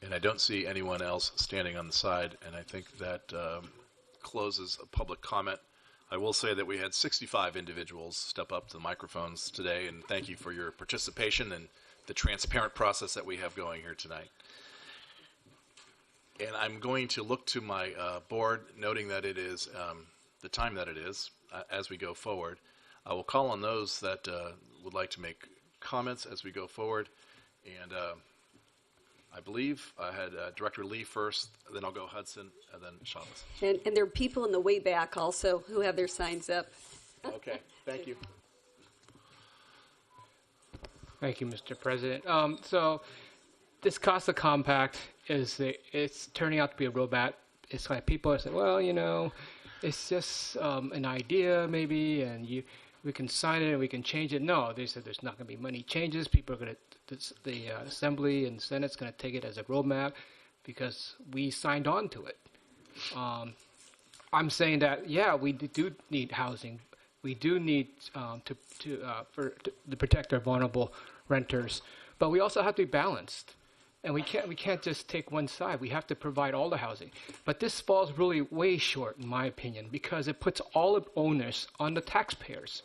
And I don't see anyone else standing on the side, and I think that closes a public comment. I will say that we had 65 individuals step up to the microphones today, and thank you for your participation and the transparent process that we have going here tonight. And I'm going to look to my board, noting that it is the time that it is as we go forward. I will call on those that would like to make comments as we go forward. And I believe I had Director Lee first, then I'll go Hudson, and then Chavez. And there are people in the way back also who have their signs up. Okay, thank you. Thank you, Mr. President. So this CASA Compact it's turning out to be a roadmap. It's like people are saying, well, you know, it's just an idea maybe, and we can sign it and we can change it. No, they said there's not going to be money changes. People are going to, the Assembly and Senate's going to take it as a roadmap because we signed on to it. I'm saying that, yeah, we do need housing. We do need to protect our vulnerable renters, but we also have to be balanced. And we can't just take one side. We have to provide all the housing. But this falls really way short, in my opinion, because it puts all of onus on the taxpayers.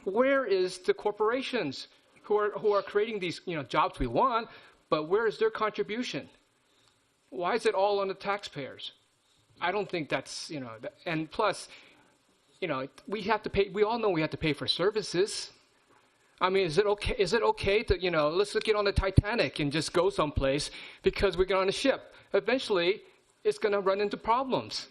Where is the corporations who are creating these jobs we want? But where is their contribution? Why is it all on the taxpayers? I don't think that's and plus, we have to pay. We all know we have to pay for services. I mean, is it okay to, let's get on the Titanic and just go someplace because we get on a ship? Eventually, it's going to run into problems.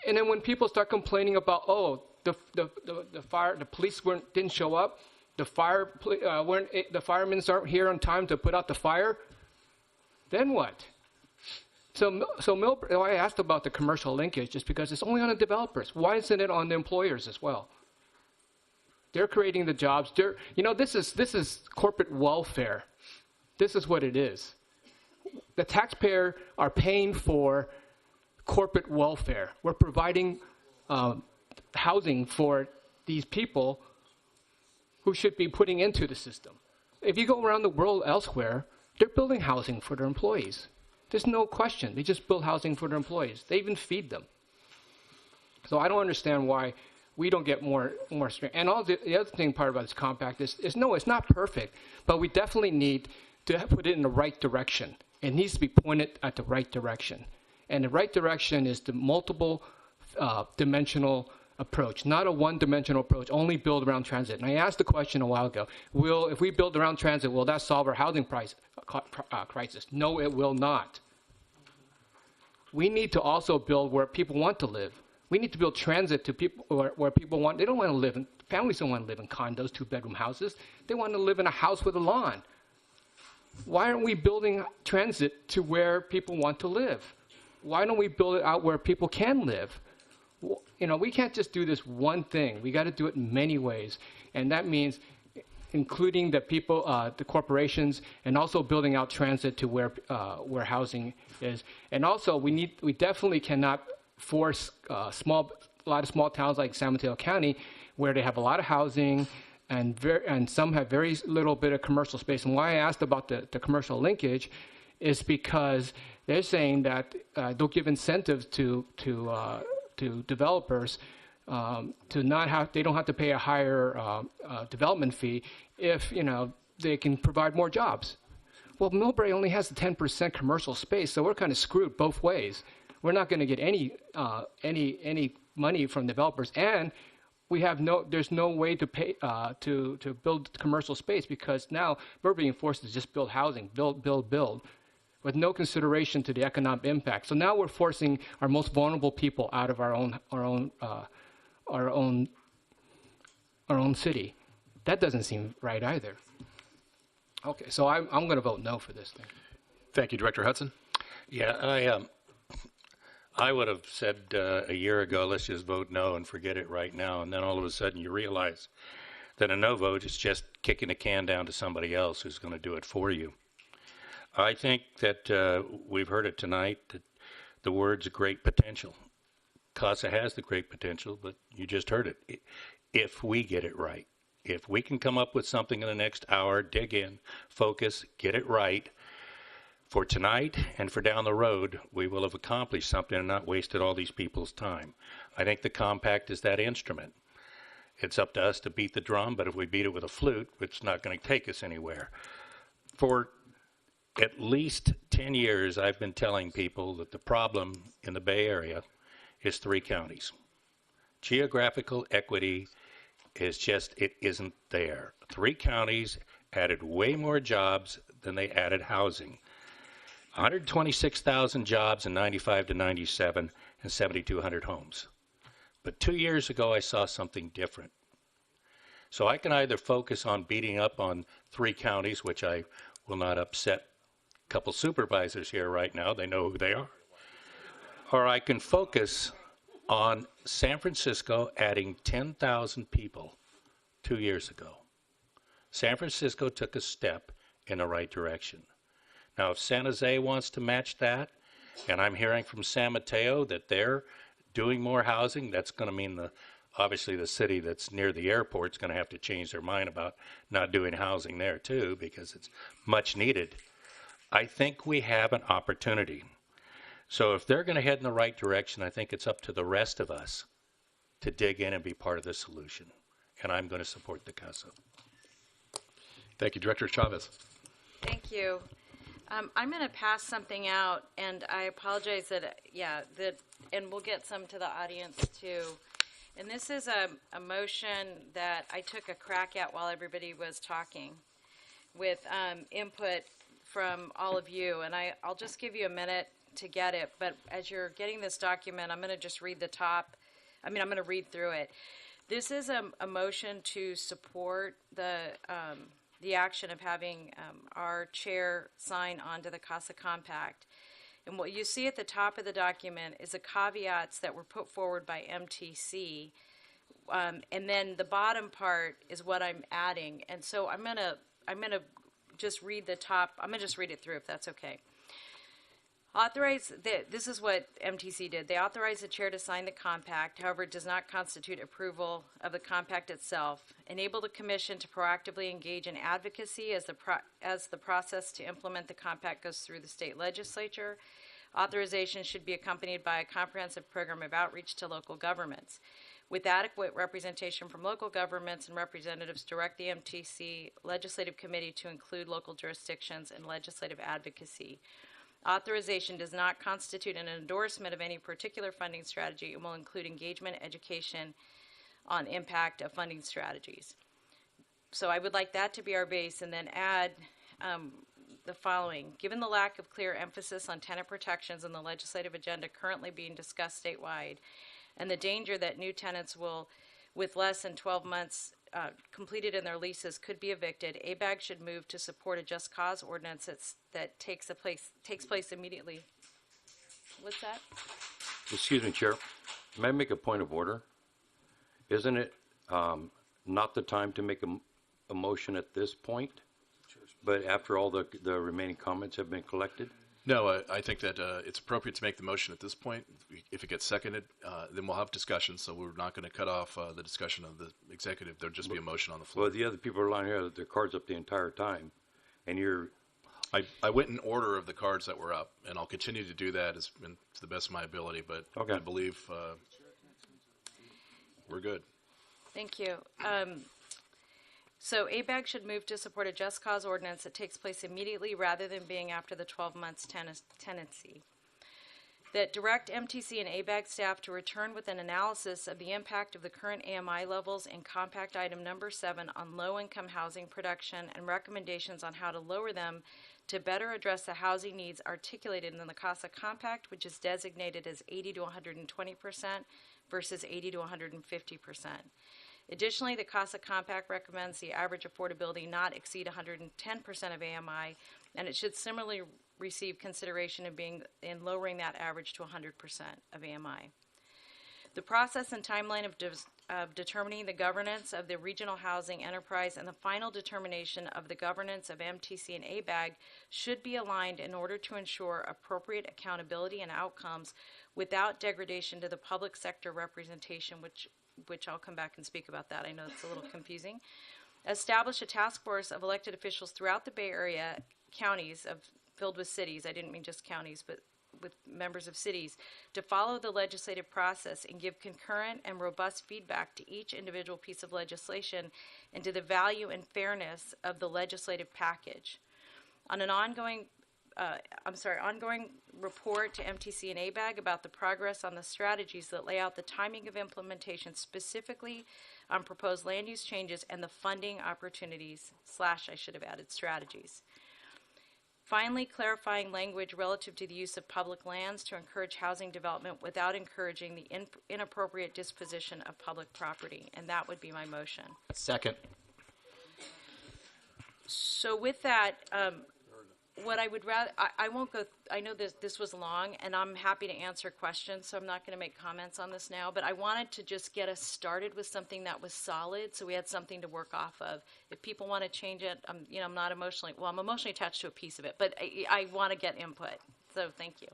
And then when people start complaining about, oh, the police didn't show up, the firemen aren't here on time to put out the fire, then what? So I asked about the commercial linkage just because it's only on the developers. Why isn't it on the employers as well? They're creating the jobs. This is corporate welfare. This is what it is. The taxpayer are paying for corporate welfare. We're providing housing for these people who should be putting into the system. If you go around the world elsewhere, they're building housing for their employees. There's no question. They just build housing for their employees. They even feed them. So I don't understand why we don't get more strength. And all the other thing part about this compact is no, it's not perfect, but we definitely need to put it in the right direction. It needs to be pointed at the right direction. And the right direction is the multiple dimensional approach, not a one-dimensional approach, only build around transit. And I asked the question a while ago, if we build around transit, will that solve our housing crisis? No, it will not. We need to also build where people want to live. We need to build transit to people where people they don't want to live in, families don't want to live in condos, 2-bedroom houses. They want to live in a house with a lawn. Why aren't we building transit to where people want to live? Why don't we build it out where people can live? We can't just do this one thing. We got to do it in many ways. And that means including the people, the corporations, and also building out transit to where housing is. And also we definitely cannot force a lot of small towns like San Mateo County, where they have a lot of housing and some have very little bit of commercial space. And why I asked about the commercial linkage is because they're saying that they'll give incentives to developers to not have, they don't have to pay a higher development fee if they can provide more jobs. Well, Millbrae only has 10% commercial space, so we're kind of screwed both ways. We're not going to get any money from developers, and there's no way to pay to build commercial space because now we're being forced to just build housing, build, with no consideration to the economic impact. So now we're forcing our most vulnerable people out of our own city. That doesn't seem right either. Okay, so I'm going to vote no for this thing. Thank you, Director Hudson. Yeah, I would have said a year ago, let's just vote no and forget it right now. And then all of a sudden you realize that a no vote is just kicking the can down to somebody else who's going to do it for you. I think that we've heard it tonight, that the words great potential. CASA has the great potential, but you just heard it. If we get it right, if we can come up with something in the next hour, dig in, focus, get it right, for tonight and for down the road, we will have accomplished something and not wasted all these people's time. I think the compact is that instrument. It's up to us to beat the drum, but if we beat it with a flute, it's not going to take us anywhere. For at least 10 years, I've been telling people that the problem in the Bay Area is 3 counties. Geographical equity is just, it isn't there. 3 counties added way more jobs than they added housing. 126,000 jobs in 95 to 97 and 7,200 homes. But 2 years ago, I saw something different. So I can either focus on beating up on 3 counties, which I will not upset a couple supervisors here right now, they know who they are, or I can focus on San Francisco adding 10,000 people 2 years ago. San Francisco took a step in the right direction. Now, if San Jose wants to match that, and I'm hearing from San Mateo that they're doing more housing, that's going to mean obviously the city that's near the airport is going to have to change their mind about not doing housing there too, because it's much needed. I think we have an opportunity. So if they're going to head in the right direction, I think it's up to the rest of us to dig in and be part of the solution. And I'm going to support the CASA. Thank you, Director Chavez. Thank you. I'm going to pass something out, and I apologize and we'll get some to the audience too. And this is a motion that I took a crack at while everybody was talking with input from all of you. And I'll just give you a minute to get it. But as you're getting this document, I'm going to just read the top. I'm going to read through it. This is a motion to support the action of having our chair sign onto the CASA Compact. And what you see at the top of the document is the caveats that were put forward by MTC. And then the bottom part is what I'm adding. And so I'm gonna just read the top. I'm gonna just read it through if that's okay. This is what MTC did. They authorized the chair to sign the compact. However, it does not constitute approval of the compact itself. Enable the commission to proactively engage in advocacy as the process to implement the compact goes through the state legislature. Authorization should be accompanied by a comprehensive program of outreach to local governments. With adequate representation from local governments and representatives, direct the MTC Legislative Committee to include local jurisdictions in legislative advocacy. Authorization does not constitute an endorsement of any particular funding strategy and will include engagement, education on impact of funding strategies. So I would like that to be our base and then add the following. Given the lack of clear emphasis on tenant protections in the legislative agenda currently being discussed statewide and the danger that new tenants will, with less than 12 months completed in their leases, could be evicted, ABAG should move to support a just cause ordinance that takes place immediately. What's that? Excuse me, Chair. May I make a point of order? Isn't it not the time to make a motion at this point, but after all the remaining comments have been collected? No, I think that it's appropriate to make the motion at this point. If it gets seconded, then we'll have discussion, so we're not going to cut off the discussion of the executive. There'll just be a motion on the floor. Well, the other people are lying here with their cards up the entire time, and you're... I went in order of the cards that were up, and I'll continue to do that to the best of my ability, but Okay. I believe we're good. Thank you. So ABAG should move to support a just cause ordinance that takes place immediately rather than being after the 12 months tenancy. That direct MTC and ABAG staff to return with an analysis of the impact of the current AMI levels in compact item number 7 on low-income housing production and recommendations on how to lower them to better address the housing needs articulated in the CASA Compact, which is designated as 80 to 120% versus 80 to 150%. Additionally, the CASA Compact recommends the average affordability not exceed 110% of AMI, and it should similarly receive consideration in lowering that average to 100% of AMI. The process and timeline of determining the governance of the regional housing enterprise and the final determination of the governance of MTC and ABAG should be aligned in order to ensure appropriate accountability and outcomes without degradation to the public sector representation, which I'll come back and speak about that. I know it's a little confusing. Establish a task force of elected officials throughout the Bay Area counties of filled with cities, I didn't mean just counties, but with members of cities, to follow the legislative process and give concurrent and robust feedback to each individual piece of legislation and to the value and fairness of the legislative package. On an ongoing report to MTC and ABAG about the progress on the strategies that lay out the timing of implementation, specifically on proposed land use changes and the funding opportunities / I should have added strategies. Finally, clarifying language relative to the use of public lands to encourage housing development without encouraging the inappropriate disposition of public property, and that would be my motion. Second. So with that, what I would rather, I won't go, I know this was long, and I'm happy to answer questions, so I'm not going to make comments on this now, but I wanted to just get us started with something that was solid, so we had something to work off of. If people want to change it, I'm not emotionally, well, I'm emotionally attached to a piece of it, but I want to get input, so thank you.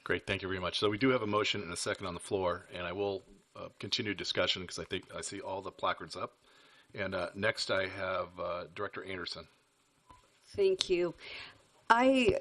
Great, thank you very much. So we do have a motion and a second on the floor, and I will continue discussion because I think I see all the placards up. And next I have Director Anderson. Thank you. I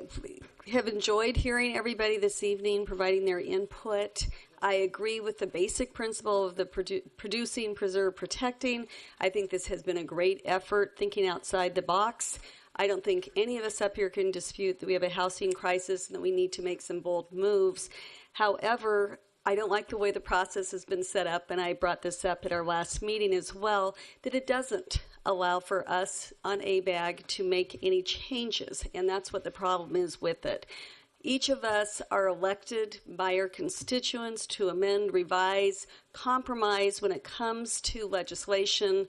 have enjoyed hearing everybody this evening providing their input. I agree with the basic principle of the producing, preserve, protecting. I think this has been a great effort thinking outside the box. I don't think any of us up here can dispute that we have a housing crisis and that we need to make some bold moves. However, I don't like the way the process has been set up, and I brought this up at our last meeting as well, that it doesn't allow for us on ABAG to make any changes, and that's what the problem is with it. Each of us are elected by our constituents to amend, revise, compromise when it comes to legislation,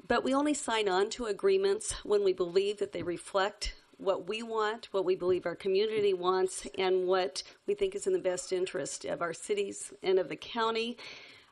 but we only sign on to agreements when we believe that they reflect what we want, what we believe our community wants, and what we think is in the best interest of our cities and of the county.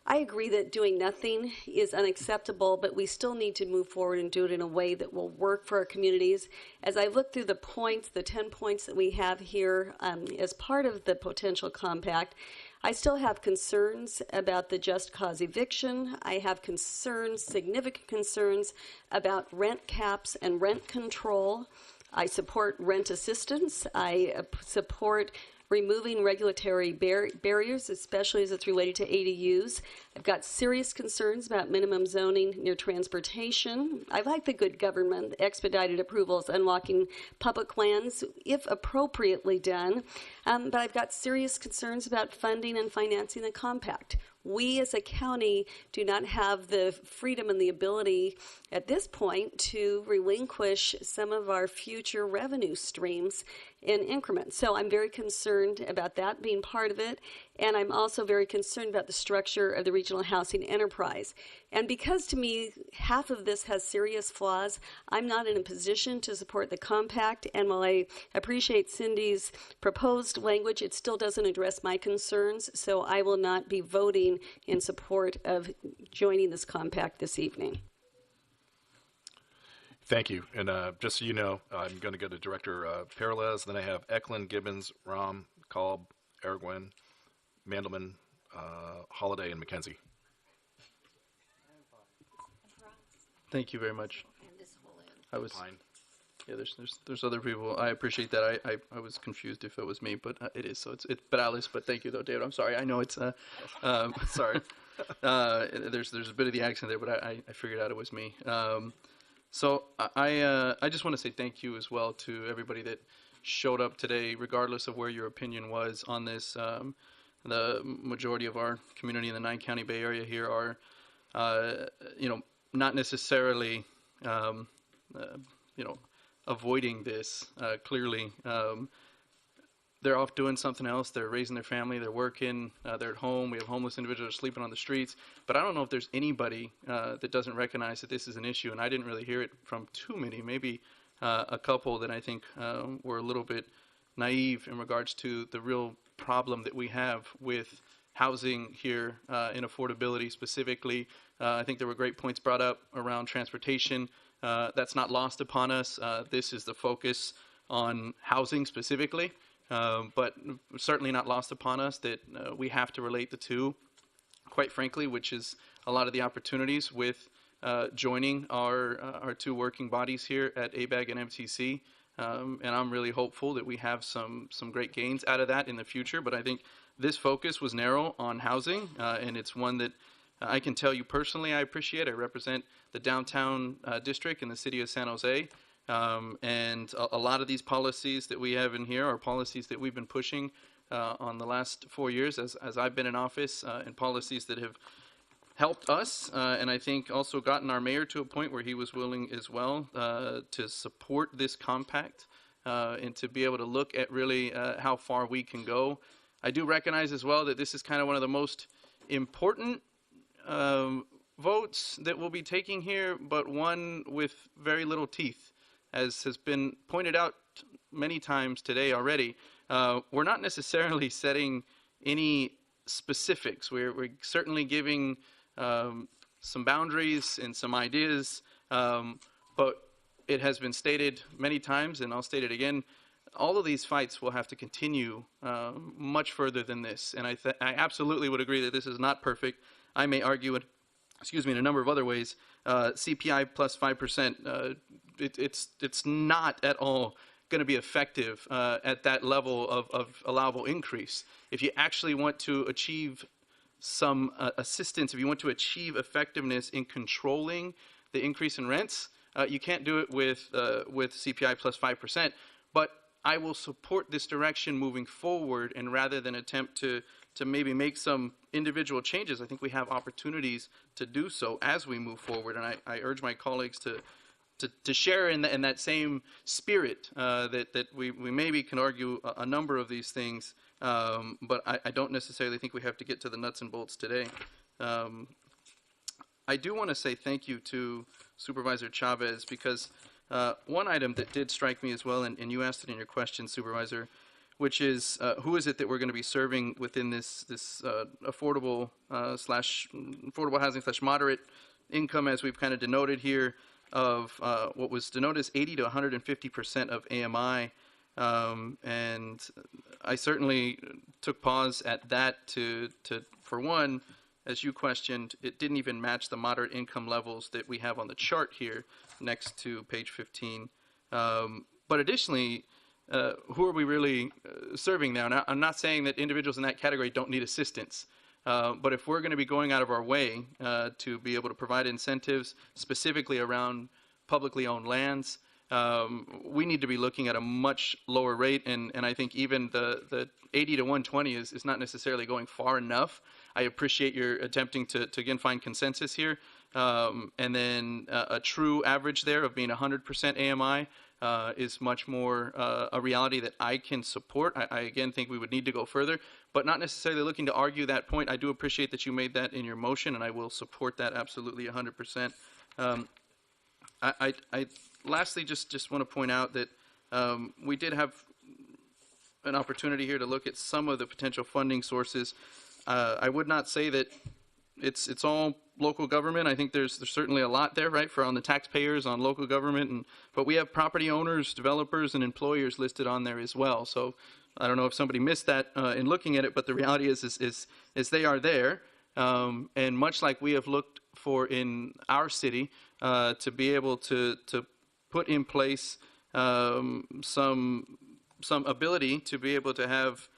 I agree that doing nothing is unacceptable, but we still need to move forward and do it in a way that will work for our communities. As I look through the points, the 10 points that we have here as part of the potential compact, I still have concerns about the just cause eviction. I have concerns, significant concerns, about rent caps and rent control. I support rent assistance. I support removing regulatory barriers, especially as it's related to ADUs. I've got serious concerns about minimum zoning near transportation. I like the good government, expedited approvals, unlocking public lands, if appropriately done. But I've got serious concerns about funding and financing the compact. We as a county do not have the freedom and the ability at this point to relinquish some of our future revenue streams in increments. So I'm very concerned about that being part of it. And I'm also very concerned about the structure of the regional housing enterprise. And because to me, half of this has serious flaws, I'm not in a position to support the compact. And while I appreciate Cindy's proposed language, it still doesn't address my concerns. So I will not be voting in support of joining this compact this evening. Thank you. And just so you know, I'm going to go to Director Peralez. Then I have Eklund, Gibbons, Rahm, Kalb, Araguen, Mandelman, Holiday, and McKenzie. Thank you very much. I was, Pine. yeah, there's other people. I appreciate that. I was confused if it was me, but it is. So it's Peralez, but thank you though, David. I'm sorry. I know it's sorry. There's a bit of the accent there, but I figured out it was me. So I just want to say thank you as well to everybody that showed up today, regardless of where your opinion was on this. The majority of our community in the 9-county Bay Area here are, not necessarily, avoiding this. Clearly, they're off doing something else. They're raising their family. They're working. They're at home. We have homeless individuals sleeping on the streets. But I don't know if there's anybody that doesn't recognize that this is an issue. And I didn't really hear it from too many. Maybe a couple that I think were a little bit naive in regards to the real problem that we have with housing here in affordability specifically. I think there were great points brought up around transportation. That's not lost upon us. This is the focus on housing specifically. But certainly not lost upon us that we have to relate the two, quite frankly, which is a lot of the opportunities with joining our two working bodies here at ABAG and MTC. And I'm really hopeful that we have some great gains out of that in the future. But I think this focus was narrow on housing, and it's one that I can tell you personally I appreciate. I represent the downtown district in the city of San Jose. And a lot of these policies that we have in here are policies that we've been pushing on the last 4 years as I've been in office, and policies that have helped us, and I think also gotten our mayor to a point where he was willing as well to support this compact and to be able to look at really how far we can go. I do recognize as well that this is kind of one of the most important votes that we'll be taking here, but one with very little teeth. As has been pointed out many times today already, we're not necessarily setting any specifics. We're certainly giving some boundaries and some ideas, but it has been stated many times, and I'll state it again, all of these fights will have to continue much further than this. And I absolutely would agree that this is not perfect. I may argue it, in a number of other ways. CPI plus 5%, it's not at all going to be effective at that level of allowable increase. If you actually want to achieve some assistance, if you want to achieve effectiveness in controlling the increase in rents, you can't do it with CPI plus 5%. But I will support this direction moving forward, and rather than attempt to maybe make some individual changes, I think we have opportunities to do so as we move forward. And I urge my colleagues to share in that same spirit, that we maybe can argue a number of these things, but I don't necessarily think we have to get to the nuts and bolts today. I do want to say thank you to Supervisor Chavez, because one item that did strike me as well, and you asked it in your question, Supervisor, which is who is it that we're going to be serving within this affordable housing / moderate income, as we've kind of denoted here, of what was denoted as 80 to 150% of AMI. And I certainly took pause at that to for one, as you questioned, it didn't even match the moderate income levels that we have on the chart here next to page 15. But additionally, who are we really serving now? Now, I'm not saying that individuals in that category don't need assistance. But if we're going to be going out of our way to be able to provide incentives specifically around publicly owned lands, we need to be looking at a much lower rate. And I think even the 80 to 120 is not necessarily going far enough. I appreciate your attempting to again, find consensus here. And then a true average there of being 100% AMI is much more a reality that I can support. I again think we would need to go further, but not necessarily looking to argue that point. I do appreciate that you made that in your motion, and I will support that absolutely 100%. I lastly just want to point out that we did have an opportunity here to look at some of the potential funding sources. I would not say that it's all local government. I think there's certainly a lot there, right, for on the taxpayers, on local government, but we have property owners, developers, and employers listed on there as well. So I don't know if somebody missed that in looking at it, but the reality is they are there. And much like we have looked for in our city to be able to put in place some ability to be able to have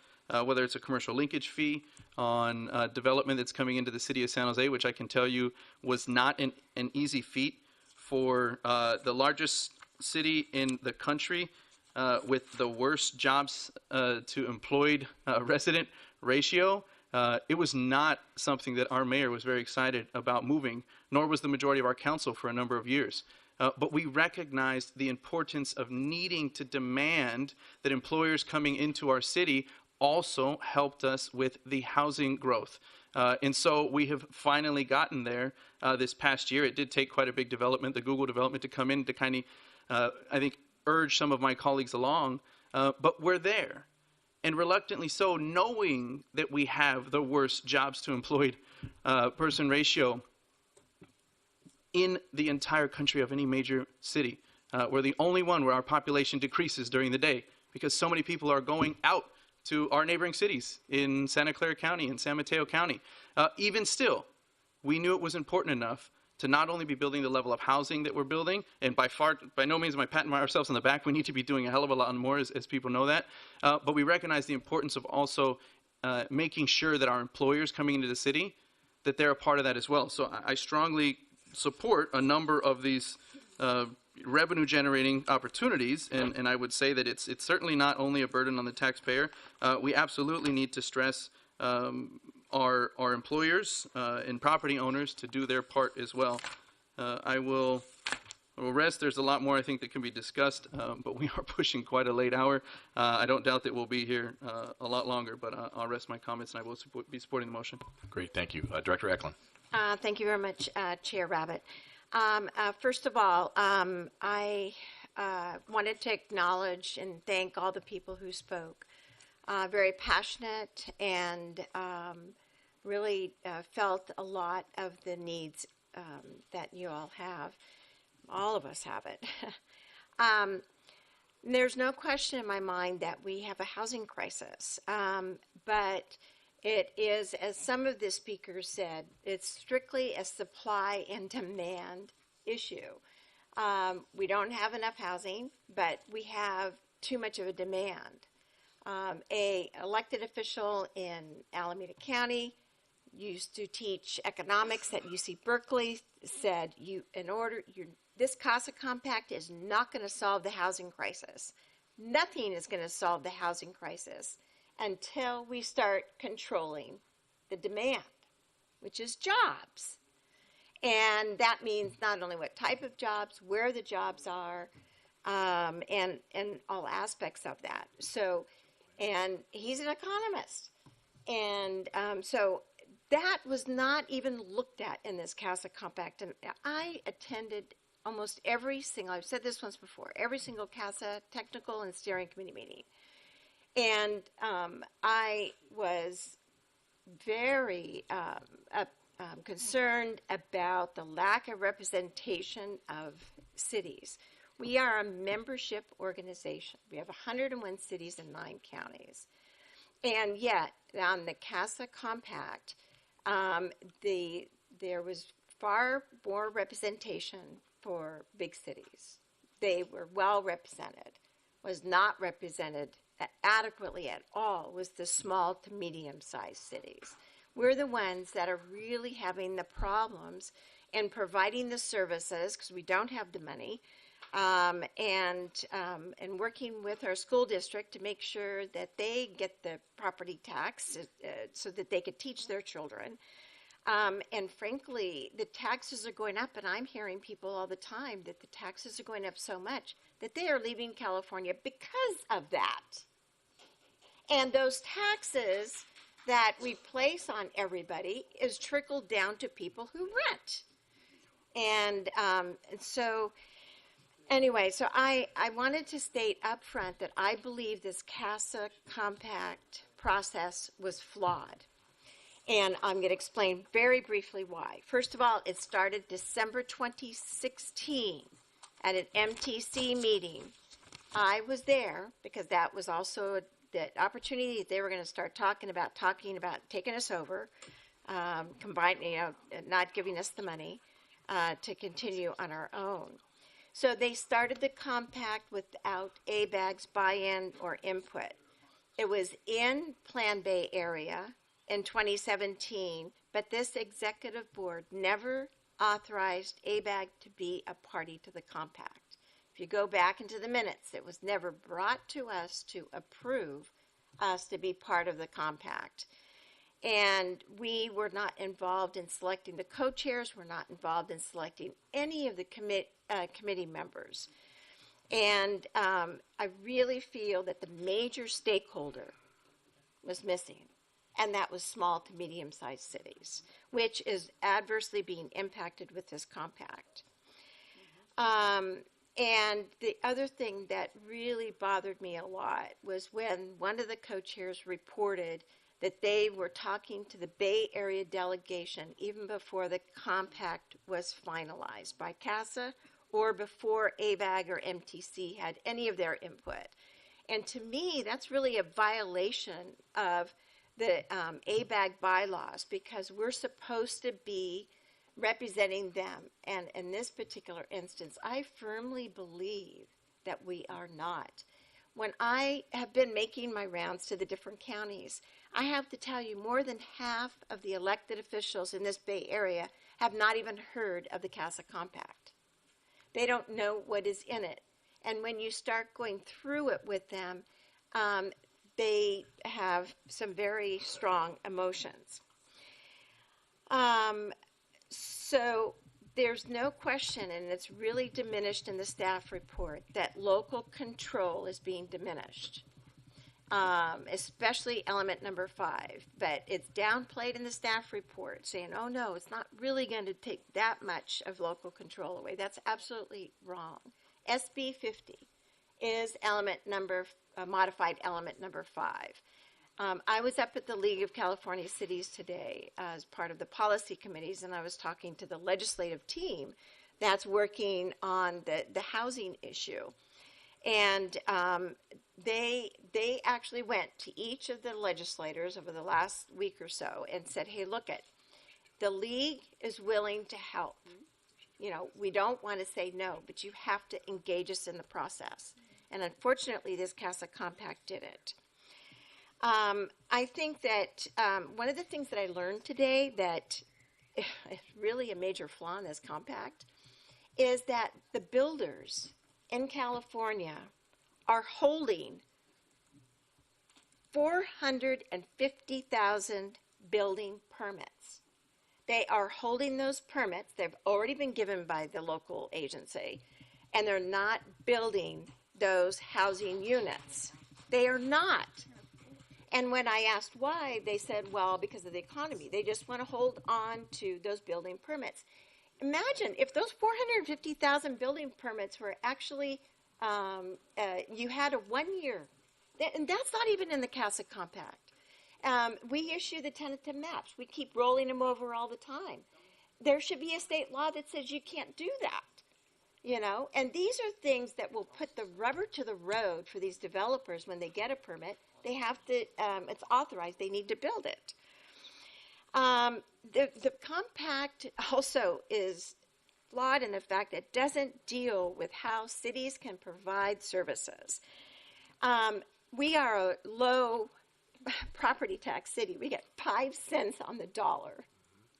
whether it's a commercial linkage fee on development that's coming into the city of San Jose, which I can tell you was not an easy feat for the largest city in the country with the worst jobs to employed resident ratio. It was not something that our mayor was very excited about moving, nor was the majority of our council for a number of years. But we recognized the importance of needing to demand that employers coming into our city also helped us with the housing growth. And so we have finally gotten there this past year. It did take quite a big development, the Google development, to come in to kind of, I think, urge some of my colleagues along. But we're there. And reluctantly so, knowing that we have the worst jobs to employed person ratio in the entire country of any major city. We're the only one where our population decreases during the day because so many people are going out to our neighboring cities in Santa Clara County and San Mateo County. Even still, we knew it was important enough to not only be building the level of housing that we're building, and by no means am I patting ourselves on the back. We need to be doing a hell of a lot more, as people know that. But we recognize the importance of also making sure that our employers coming into the city, that they're a part of that as well. So I strongly support a number of these revenue-generating opportunities, and I would say that it's certainly not only a burden on the taxpayer. We absolutely need to stress our employers and property owners to do their part as well. I will rest. There's a lot more I think that can be discussed, but we are pushing quite a late hour. I don't doubt that we'll be here a lot longer, but I'll rest my comments and I will be supporting the motion. Great, thank you. Director Eklund. Thank you very much, Chair Rabbit. First of all, I wanted to acknowledge and thank all the people who spoke. Very passionate and really felt a lot of the needs that you all have. All of us have it. There's no question in my mind that we have a housing crisis, but it is, as some of the speakers said, it's strictly a supply and demand issue. We don't have enough housing, but we have too much of a demand. A elected official in Alameda County used to teach economics at UC Berkeley said, this CASA Compact is not going to solve the housing crisis. Nothing is going to solve the housing crisis until we start controlling the demand, which is jobs. And that means not only what type of jobs, where the jobs are, and all aspects of that. So, and he's an economist. And so that was not even looked at in this CASA Compact. And I attended almost every single, I've said this once before, every single CASA technical and steering committee meeting. And I was very concerned about the lack of representation of cities. We are a membership organization. We have 101 cities and 9 counties. And yet, on the CASA Compact, there was far more representation for big cities. They were well represented. Was not represented adequately at all was the small to medium-sized cities. We're the ones that are really having the problems in providing the services because we don't have the money, and working with our school district to make sure that they get the property tax so that they could teach their children. And frankly, the taxes are going up, and I'm hearing people all the time that the taxes are going up so much that they are leaving California because of that. And those taxes that we place on everybody is trickled down to people who rent. And so anyway, so I wanted to state up front that I believe this CASA Compact process was flawed. And I'm going to explain very briefly why. First of all, it started December 2016 at an MTC meeting. I was there because that was also the opportunity that they were going to start talking about taking us over, combining, not giving us the money to continue on our own. So they started the compact without ABAG's buy-in or input. It was in Plan Bay area in 2017, but this executive board never authorized ABAG to be a party to the compact. If you go back into the minutes, it was never brought to us to approve us to be part of the compact. And we were not involved in selecting the co-chairs, we're not involved in selecting any of the committee members. And I really feel that the major stakeholder was missing, and that was small to medium-sized cities, which is adversely being impacted with this compact. And the other thing that really bothered me a lot was when one of the co-chairs reported that they were talking to the Bay Area delegation even before the compact was finalized by CASA or before ABAG or MTC had any of their input. And to me, that's really a violation of the ABAG bylaws, because we're supposed to be representing them. And in this particular instance, I firmly believe that we are not. When I have been making my rounds to the different counties, I have to tell you more than half of the elected officials in this Bay Area have not even heard of the CASA Compact. They don't know what is in it. And when you start going through it with them, they have some very strong emotions. So there's no question, and it's really diminished in the staff report, that local control is being diminished, especially element number 5. But it's downplayed in the staff report, saying, oh no, it's not really going to take that much of local control away. That's absolutely wrong. SB 50 is modified element number 5. I was up at the League of California Cities today as part of the policy committees, and I was talking to the legislative team that's working on the housing issue. And they actually went to each of the legislators over the last week or so and said, hey, look it, the League is willing to help. You know, we don't want to say no, but you have to engage us in the process. And unfortunately, this CASA Compact did it. I think that one of the things that I learned today that is really a major flaw in this compact is that the builders in California are holding 450,000 building permits. They are holding those permits. They've already been given by the local agency, and they're not building those housing units. They are not. And when I asked why, they said, well, because of the economy. They just want to hold on to those building permits. Imagine if those 450,000 building permits were actually, you had a 1 year, and that's not even in the CASA Compact. We issue the tentative maps. We keep rolling them over all the time. There should be a state law that says you can't do that. You know, and these are things that will put the rubber to the road for these developers when they get a permit. They have to, it's authorized, they need to build it. The compact also is flawed in the fact that it doesn't deal with how cities can provide services. We are a low property tax city. We get 5 cents on the dollar.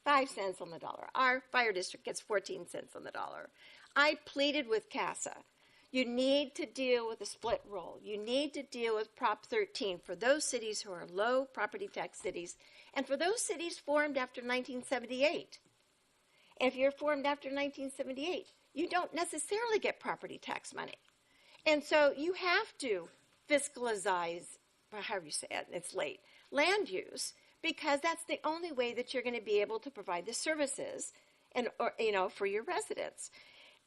5 cents on the dollar. Our fire district gets 14 cents on the dollar. I pleaded with CASA. You need to deal with a split roll. You need to deal with Prop 13 for those cities who are low property tax cities and for those cities formed after 1978. If you're formed after 1978, you don't necessarily get property tax money. And so you have to fiscalize, however you say it, it's late, land use, because that's the only way that you're going to be able to provide the services and, for your residents.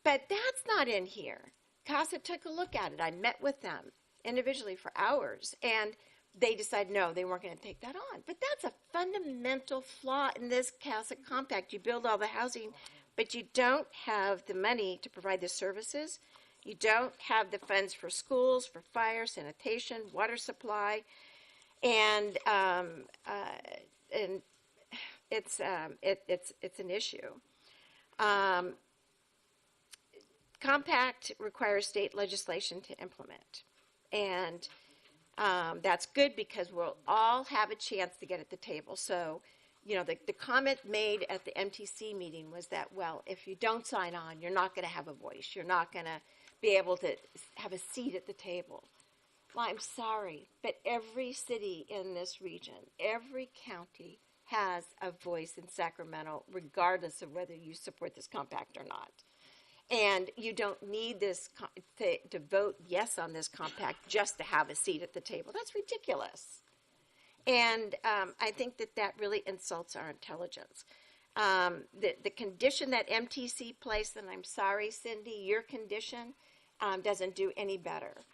But that's not in here. CASA took a look at it. I met with them individually for hours, and they decided no, they weren't going to take that on. But that's a fundamental flaw in this CASA Compact. You build all the housing, but you don't have the money to provide the services. You don't have the funds for schools, for fire, sanitation, water supply, and it's an issue. Compact requires state legislation to implement, and that's good because we'll all have a chance to get at the table. So, the comment made at the MTC meeting was that, well, if you don't sign on, you're not going to have a voice. You're not going to be able to have a seat at the table. Well, I'm sorry, but every city in this region, every county has a voice in Sacramento, regardless of whether you support this compact or not. And you don't need this to vote yes on this compact just to have a seat at the table. That's ridiculous. And I think that really insults our intelligence. The condition that MTC placed, and I'm sorry, Cindy, your condition doesn't do any better.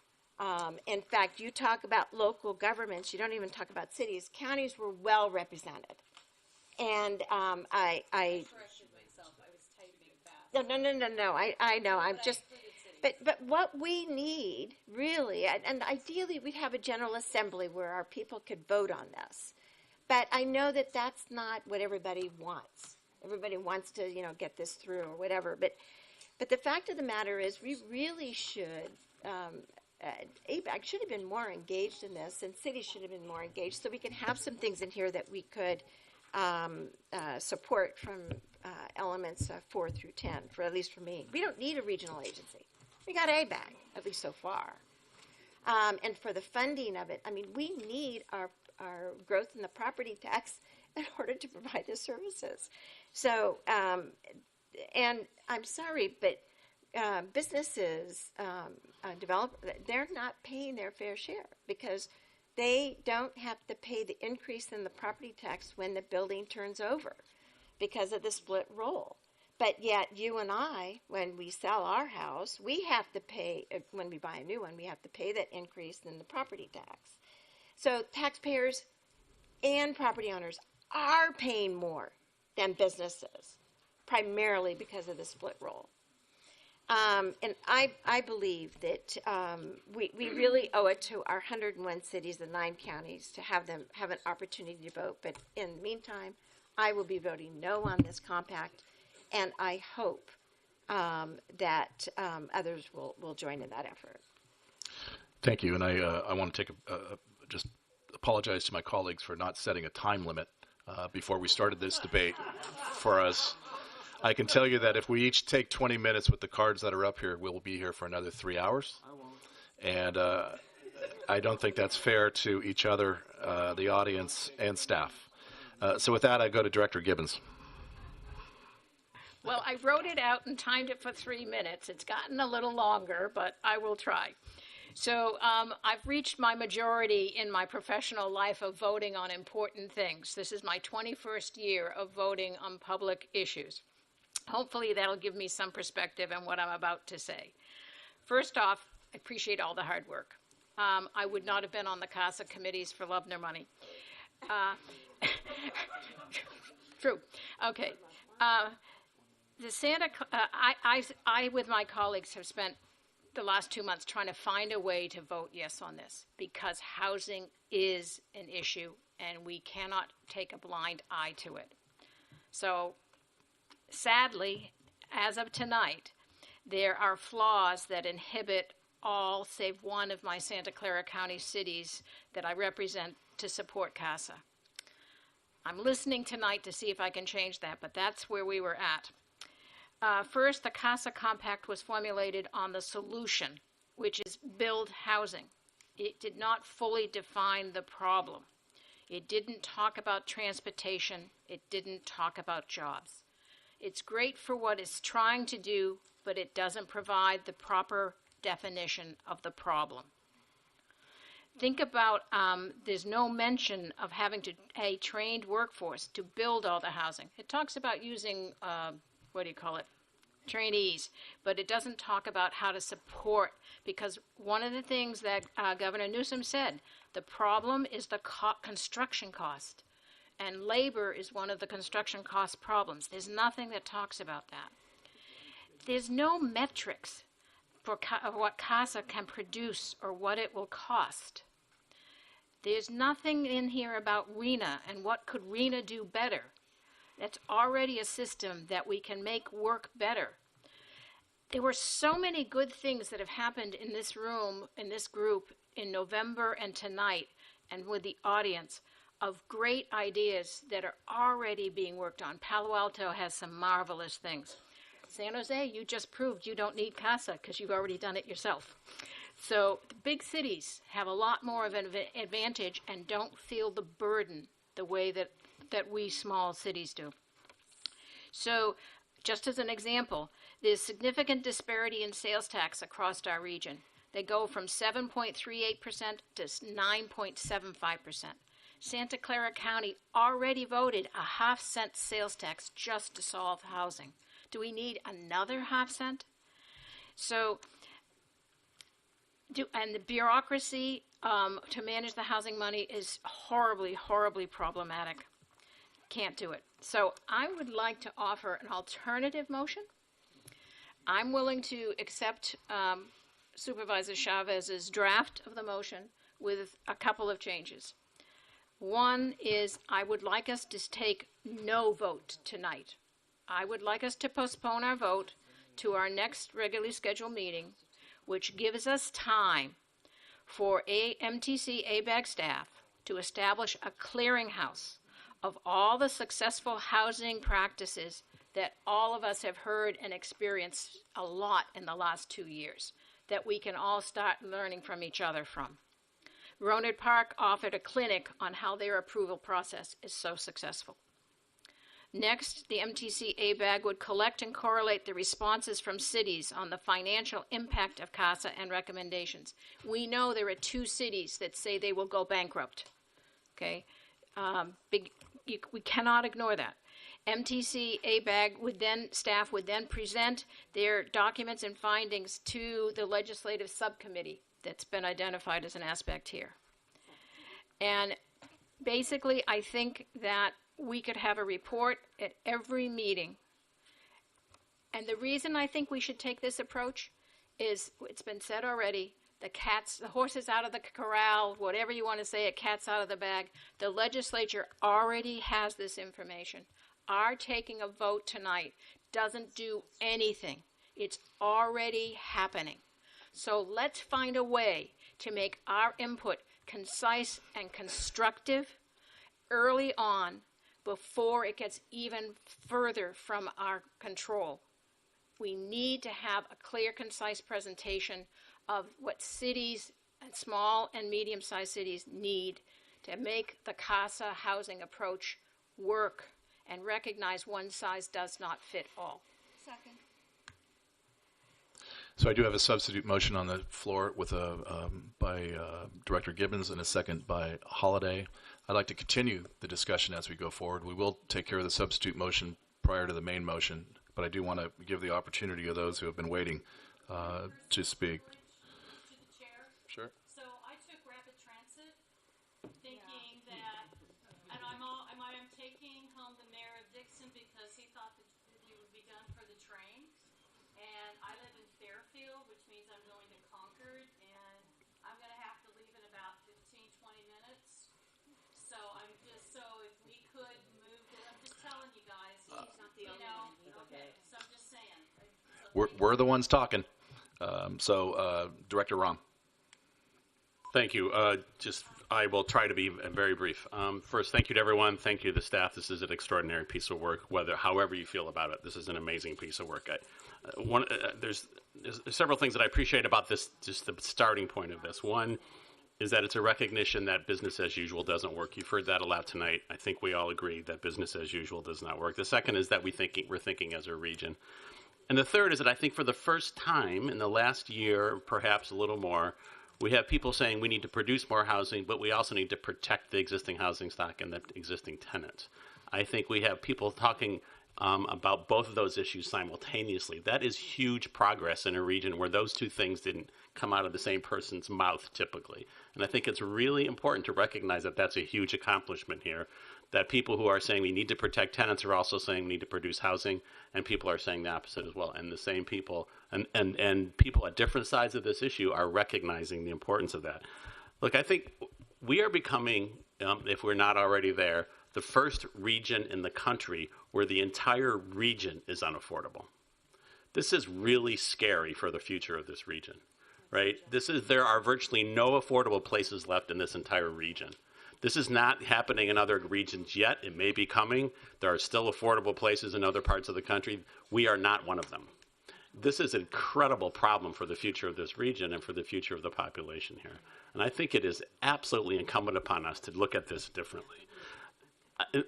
In fact, you talk about local governments. You don't even talk about cities. Counties were well represented. And I Corrected myself. I was typing fast. No. I know. I'm just, but what we need really, and ideally we'd have a general assembly where our people could vote on this. But I know that that's not what everybody wants. Everybody wants to, get this through or whatever. But the fact of the matter is, we really should. ABAG should have been more engaged in this, and cities should have been more engaged, so we could have some things in here that we could support from elements 4 through 10. At least for me, we don't need a regional agency. We got ABAG, at least so far. And for the funding of it, I mean, we need our growth in the property tax in order to provide the services. So, and I'm sorry, but businesses, they're not paying their fair share because they don't have to pay the increase in the property tax when the building turns over because of the split roll. But yet you and I, when we sell our house, we have to pay, when we buy a new one, we have to pay that increase in the property tax. So taxpayers and property owners are paying more than businesses, primarily because of the split roll. And I believe that we really owe it to our 101 cities and 9 counties to have them have an opportunity to vote. But in the meantime, I will be voting no on this compact, and I hope that others will join in that effort. Thank you, and I want to take just apologize to my colleagues for not setting a time limit before we started this debate for us. I can tell you that if we each take 20 minutes with the cards that are up here, we'll be here for another 3 hours. I won't. And I don't think that's fair to each other, the audience, and staff. So with that, I go to Director Gibbons. Well, I wrote it out and timed it for 3 minutes. It's gotten a little longer, but I will try. So I've reached my majority in my professional life of voting on important things. This is my 21st year of voting on public issues. Hopefully that'll give me some perspective on what I'm about to say. First off, I appreciate all the hard work. I would not have been on the CASA committees for love nor money. True. Okay. I, with my colleagues, have spent the last 2 months trying to find a way to vote yes on this because housing is an issue and we cannot take a blind eye to it. So, sadly, as of tonight, there are flaws that inhibit all save one of my Santa Clara County cities that I represent to support CASA. I'm listening tonight to see if I can change that, but that's where we were at. First, the CASA Compact was formulated on the solution, which is build housing. It did not fully define the problem. It didn't talk about transportation. It didn't talk about jobs. It's great for what it's trying to do, but it doesn't provide the proper definition of the problem. Think about, there's no mention of having a trained workforce to build all the housing. It talks about using, trainees, but it doesn't talk about how to support, because one of the things that Governor Newsom said, the problem is the construction cost. And labor is one of the construction cost problems. There's nothing that talks about that. There's no metrics for what CASA can produce or what it will cost. There's nothing in here about RENA and what could RENA do better. That's already a system that we can make work better. There were so many good things that have happened in this room, in this group, in November and tonight, and with the audience, of great ideas that are already being worked on. Palo Alto has some marvelous things. San Jose, you just proved you don't need CASA because you've already done it yourself. So the big cities have a lot more of an advantage and don't feel the burden the way that we small cities do. So just as an example, there's significant disparity in sales tax across our region. They go from 7.38% to 9.75%. Santa Clara County already voted a half-cent sales tax just to solve housing. Do we need another half-cent? So, and the bureaucracy to manage the housing money is horribly, horribly problematic. Can't do it. So I would like to offer an alternative motion. I'm willing to accept Supervisor Chavez's draft of the motion with a couple of changes. One is I would like us to take no vote tonight I would like us to postpone our vote to our next regularly scheduled meeting, which gives us time for MTC ABAG staff to establish a clearinghouse of all the successful housing practices that all of us have heard and experienced a lot in the last 2 years, that we can all start learning from each other from. Rohnert Park offered a clinic on how their approval process is so successful. Next, the MTC ABAG would collect and correlate the responses from cities on the financial impact of CASA and recommendations. We know there are 2 cities that say they will go bankrupt. Okay, we cannot ignore that. MTC ABAG staff would then present their documents and findings to the legislative subcommittee that's been identified as an aspect here. And basically, I think that we could have a report at every meeting. And the reason I think we should take this approach is, it's been said already, the horse is out of the corral, whatever you want to say, a cat's out of the bag. The legislature already has this information. Our taking a vote tonight doesn't do anything. It's already happening. So let's find a way to make our input concise and constructive early on, before it gets even further from our control. We need to have a clear, concise presentation of what cities, and small and medium-sized cities, need to make the CASA housing approach work and recognize one size does not fit all. Second. So I do have a substitute motion on the floor with by Director Gibbons and a second by Holliday. I'd like to continue the discussion as we go forward. We will take care of the substitute motion prior to the main motion, but I do want to give the opportunity of those who have been waiting to speak. To the chair. Sure. So I took rapid transit, thinking that, and I'm taking home the mayor of Dixon because he thought that we would be done for the train. And I live in Fairfield, which means I'm going to Concord, and I'm going to have to leave in about 15, 20 minutes. So if we could move it, I'm just telling you guys, okay, so I'm just saying. We're the ones talking. Director Rahm. Thank you. I will try to be very brief. First, thank you to everyone. Thank you to the staff. This is an extraordinary piece of work. However you feel about it, this is an amazing piece of work. There's several things that I appreciate about this. Just the starting point of this. One is that it's a recognition that business as usual doesn't work. You've heard that a lot tonight. I think we all agree that business as usual does not work. The second is that we're thinking as a region. And the third is that I think for the first time in the last year, perhaps a little more, we have people saying we need to produce more housing, but we also need to protect the existing housing stock and the existing tenants. I think we have people talking about both of those issues simultaneously. That is huge progress in a region where those two things didn't come out of the same person's mouth typically. And I think it's really important to recognize that that's a huge accomplishment here, that people who are saying we need to protect tenants are also saying we need to produce housing, and people are saying the opposite as well. And the same people, and people at different sides of this issue are recognizing the importance of that. Look, I think we are becoming, if we're not already there, the first region in the country where the entire region is unaffordable. This is really scary for the future of this region, right? There are virtually no affordable places left in this entire region. This is not happening in other regions yet. It may be coming. There are still affordable places in other parts of the country. We are not one of them. This is an incredible problem for the future of this region and for the future of the population here. And I think it is absolutely incumbent upon us to look at this differently.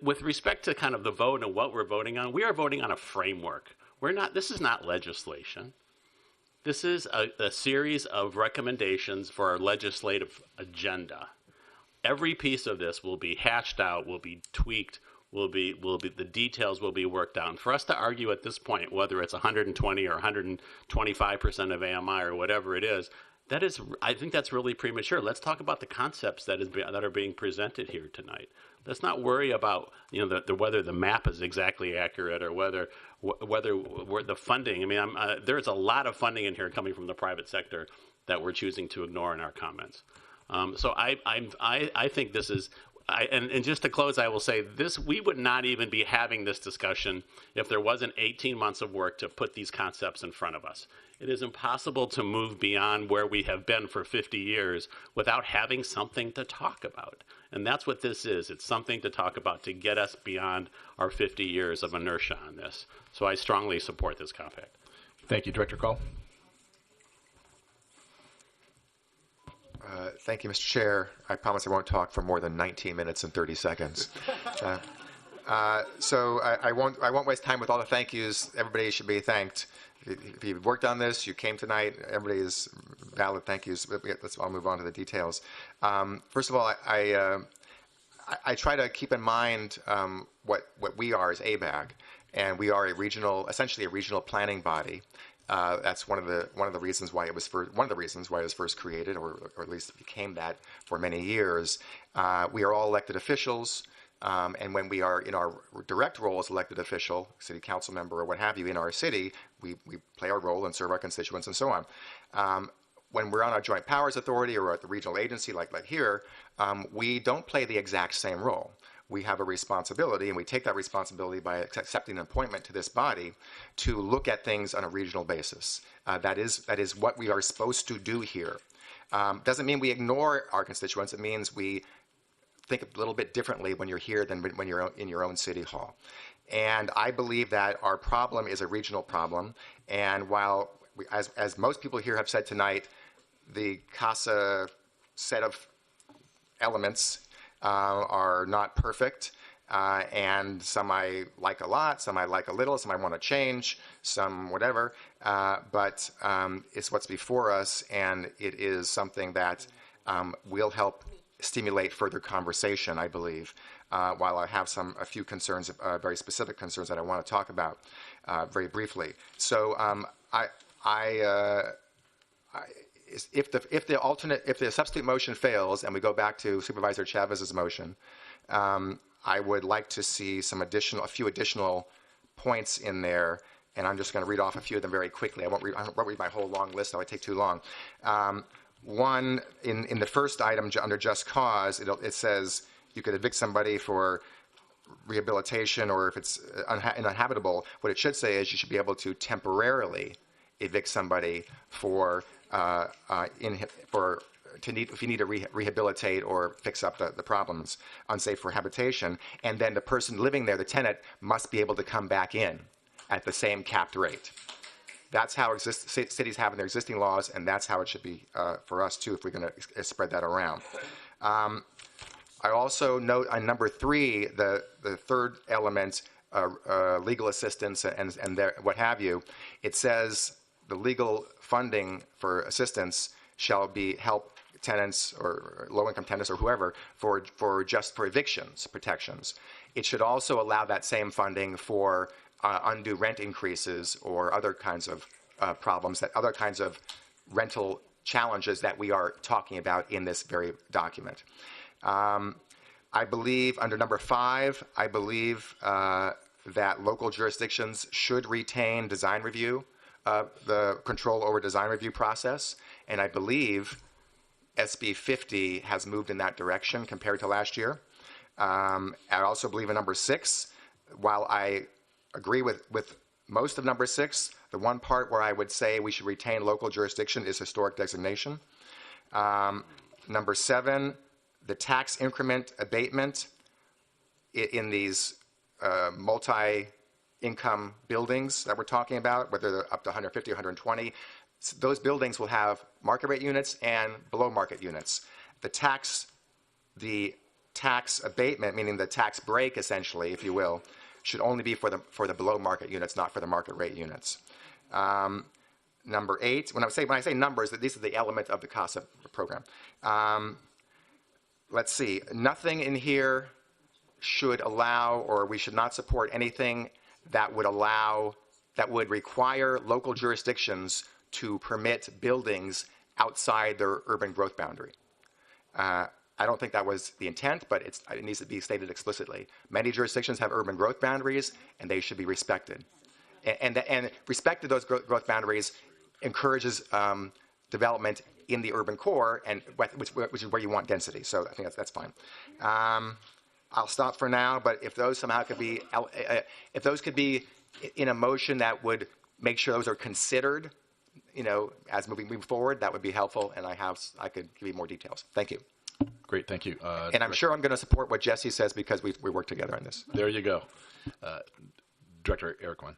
With respect to kind of the vote and what we're voting on, we are voting on a framework. This is not legislation. This is a series of recommendations for our legislative agenda. Every piece of this will be hashed out, will be tweaked, the details will be worked out. And for us to argue at this point, whether it's 120 or 125% of AMI or whatever it is, I think that's really premature. Let's talk about the concepts that are being presented here tonight. Let's not worry about whether the map is exactly accurate or whether the funding. I mean, there's a lot of funding in here coming from the private sector that we're choosing to ignore in our comments. So I think this is. And just to close, I will say this: we would not even be having this discussion if there wasn't 18 months of work to put these concepts in front of us. It is impossible to move beyond where we have been for 50 years without having something to talk about. And that's what this is. It's something to talk about to get us beyond our 50 years of inertia on this. So I strongly support this compact. Thank you. Director Call. Thank you, Mr. Chair. I promise I won't talk for more than 19 minutes and 30 seconds. So I won't waste time with all the thank yous. Everybody should be thanked. If you've worked on this, you came tonight, everybody is valid thank yous. I'll move on to the details. First of all, I try to keep in mind what we are as ABAG, and we are essentially a regional planning body. That's one of the reasons why it was first created, or at least became that for many years. We are all elected officials. And when we are in our direct role as elected official, city council member or what have you in our city, we play our role and serve our constituents and so on. When we're on our joint powers authority or at the regional agency like here, we don't play the exact same role. We have a responsibility, and we take that responsibility by accepting an appointment to this body to look at things on a regional basis. That is what we are supposed to do here. Doesn't mean we ignore our constituents. It means we think a little bit differently when you're here than when you're in your own city hall. And I believe that our problem is a regional problem. And while, as most people here have said tonight, the CASA set of elements are not perfect. And some I like a lot, some I like a little, some I want to change, some whatever. But it's what's before us, and it is something that will help stimulate further conversation, I believe, while I have a few concerns, very specific concerns that I want to talk about very briefly. So if the substitute motion fails and we go back to Supervisor Chavez's motion, I would like to see a few additional points in there, and I'm just going to read off a few of them very quickly. I won't read my whole long list, that would take too long. One, in the first item under just cause, it says you could evict somebody for rehabilitation, or if it's uninhabitable. What it should say is you should be able to temporarily evict somebody if you need to rehabilitate or fix up the problems, unsafe for habitation. And then the person living there, the tenant, must be able to come back in at the same capped rate. That's how cities have in their existing laws, and that's how it should be for us too, if we're going to spread that around. I also note on number 3, the third element, legal assistance and what have you. It says the legal funding for assistance shall be help tenants or low-income tenants or whoever for evictions protections. It should also allow that same funding for undue rent increases or other kinds of problems, other kinds of rental challenges that we are talking about in this very document. I believe under number 5, I believe that local jurisdictions should retain design review, the control over design review process, and I believe SB 50 has moved in that direction compared to last year. I also believe in number 6, while I agree with most of number 6, the one part where I would say we should retain local jurisdiction is historic designation. Number 7, the tax increment abatement in these multi-income buildings that we're talking about, whether they're up to 150 or 120, those buildings will have market rate units and below market units. The tax abatement, meaning the tax break essentially, if you will, should only be for the below market units, not for the market rate units. Number 8, when I say numbers, these are the element of the CASA program. Let's see, nothing in here should allow, or we should not support anything that would require local jurisdictions to permit buildings outside their urban growth boundary. I don't think that was the intent, but it needs to be stated explicitly. Many jurisdictions have urban growth boundaries, and they should be respected. And respect to those growth boundaries encourages development in the urban core, and which is where you want density. So I think that's fine. I'll stop for now, but if those somehow could be, if those could be in a motion that would make sure those are considered, as moving forward, that would be helpful, and I could give you more details. Thank you. Great, thank you. And I'm sure I'm going to support what Jesse says because we work together on this. There you go. Director Eric Wynn.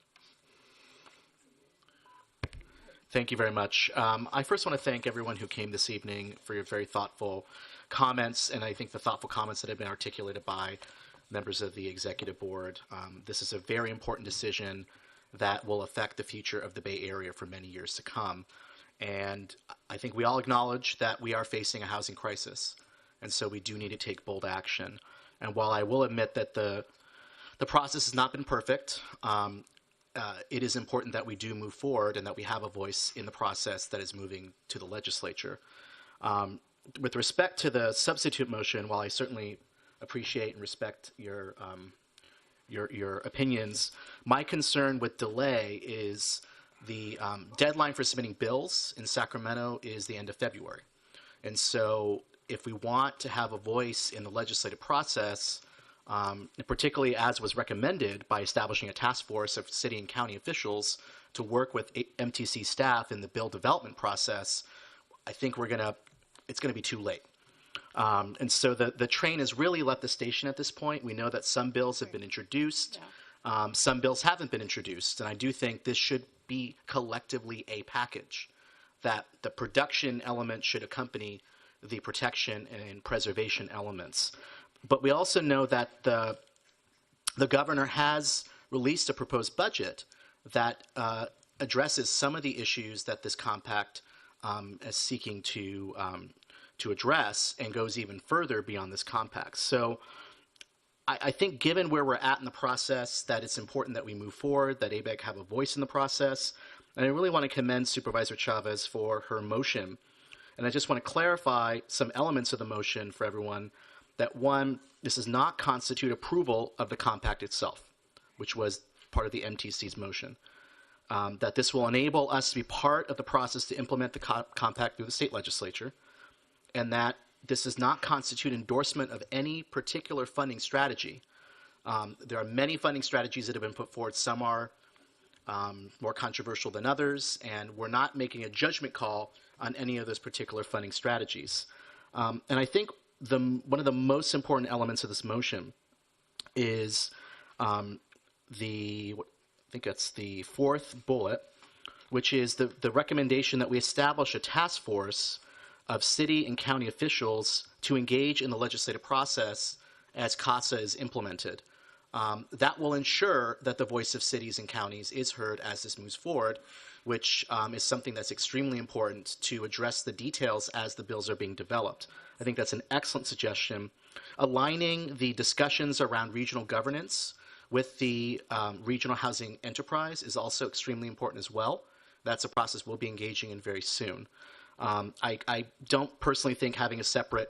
Thank you very much. I first want to thank everyone who came this evening for your very thoughtful comments, and I think the thoughtful comments that have been articulated by members of the Executive Board. This is a very important decision that will affect the future of the Bay Area for many years to come. And I think we all acknowledge that we are facing a housing crisis, and so we do need to take bold action. And while I will admit that the process has not been perfect, it is important that we do move forward and that we have a voice in the process that is moving to the legislature. With respect to the substitute motion, while I certainly appreciate and respect your opinions, my concern with delay is the deadline for submitting bills in Sacramento is the end of February. And so if we want to have a voice in the legislative process, particularly as was recommended by establishing a task force of city and county officials to work with MTC staff in the bill development process, I think it's going to be too late. And so the train has really left the station at this point. We know that some bills have been introduced. Some bills haven't been introduced. And I do think this should be collectively a package, that the production element should accompany the protection and preservation elements. But we also know that the governor has released a proposed budget that addresses some of the issues that this compact is seeking to address, and goes even further beyond this compact. So I think given where we're at in the process, that it's important that we move forward, that ABAG have a voice in the process. And I really want to commend Supervisor Chavez for her motion. And I just want to clarify some elements of the motion for everyone. That one, this does not constitute approval of the compact itself, which was part of the MTC's motion. That this will enable us to be part of the process to implement the compact through the state legislature, and that this does not constitute endorsement of any particular funding strategy. There are many funding strategies that have been put forward. Some are more controversial than others, and we're not making a judgment call on any of those particular funding strategies. And I think one of the most important elements of this motion is I think that's the fourth bullet, which is the recommendation that we establish a task force of city and county officials to engage in the legislative process as CASA is implemented. That will ensure that the voice of cities and counties is heard as this moves forward, which is something that's extremely important to address the details as the bills are being developed. I think that's an excellent suggestion. Aligning the discussions around regional governance with the regional housing enterprise is also extremely important as well. That's a process we'll be engaging in very soon. I don't personally think having a separate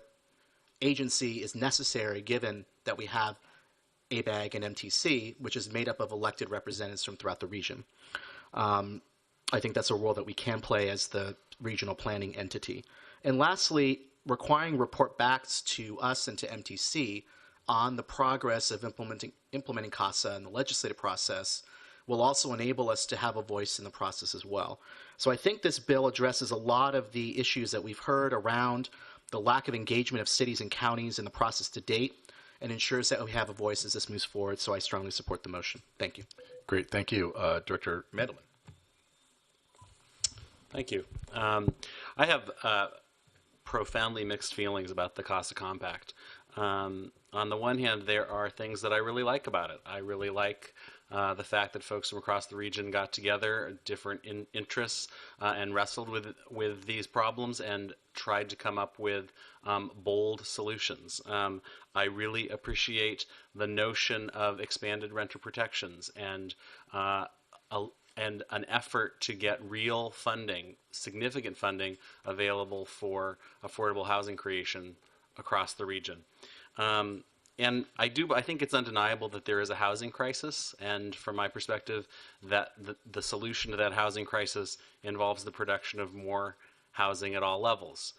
agency is necessary, given that we have ABAG and MTC, which is made up of elected representatives from throughout the region. I think that's a role that we can play as the regional planning entity. And lastly, requiring report backs to us and to MTC on the progress of implementing CASA in the legislative process will also enable us to have a voice in the process as well. So I think this bill addresses a lot of the issues that we've heard around the lack of engagement of cities and counties in the process to date, and ensures that we have a voice as this moves forward. So I strongly support the motion. Thank you. Great, thank you. Director Madelin. Thank you. I have profoundly mixed feelings about the CASA Compact. On the one hand, there are things that I really like about it. I really like the fact that folks from across the region got together, different interests, and wrestled with these problems and tried to come up with bold solutions. I really appreciate the notion of expanded renter protections and an effort to get real funding, significant funding, available for affordable housing creation across the region. And I think it's undeniable that there is a housing crisis, and from my perspective, that the solution to that housing crisis involves the production of more housing at all levels.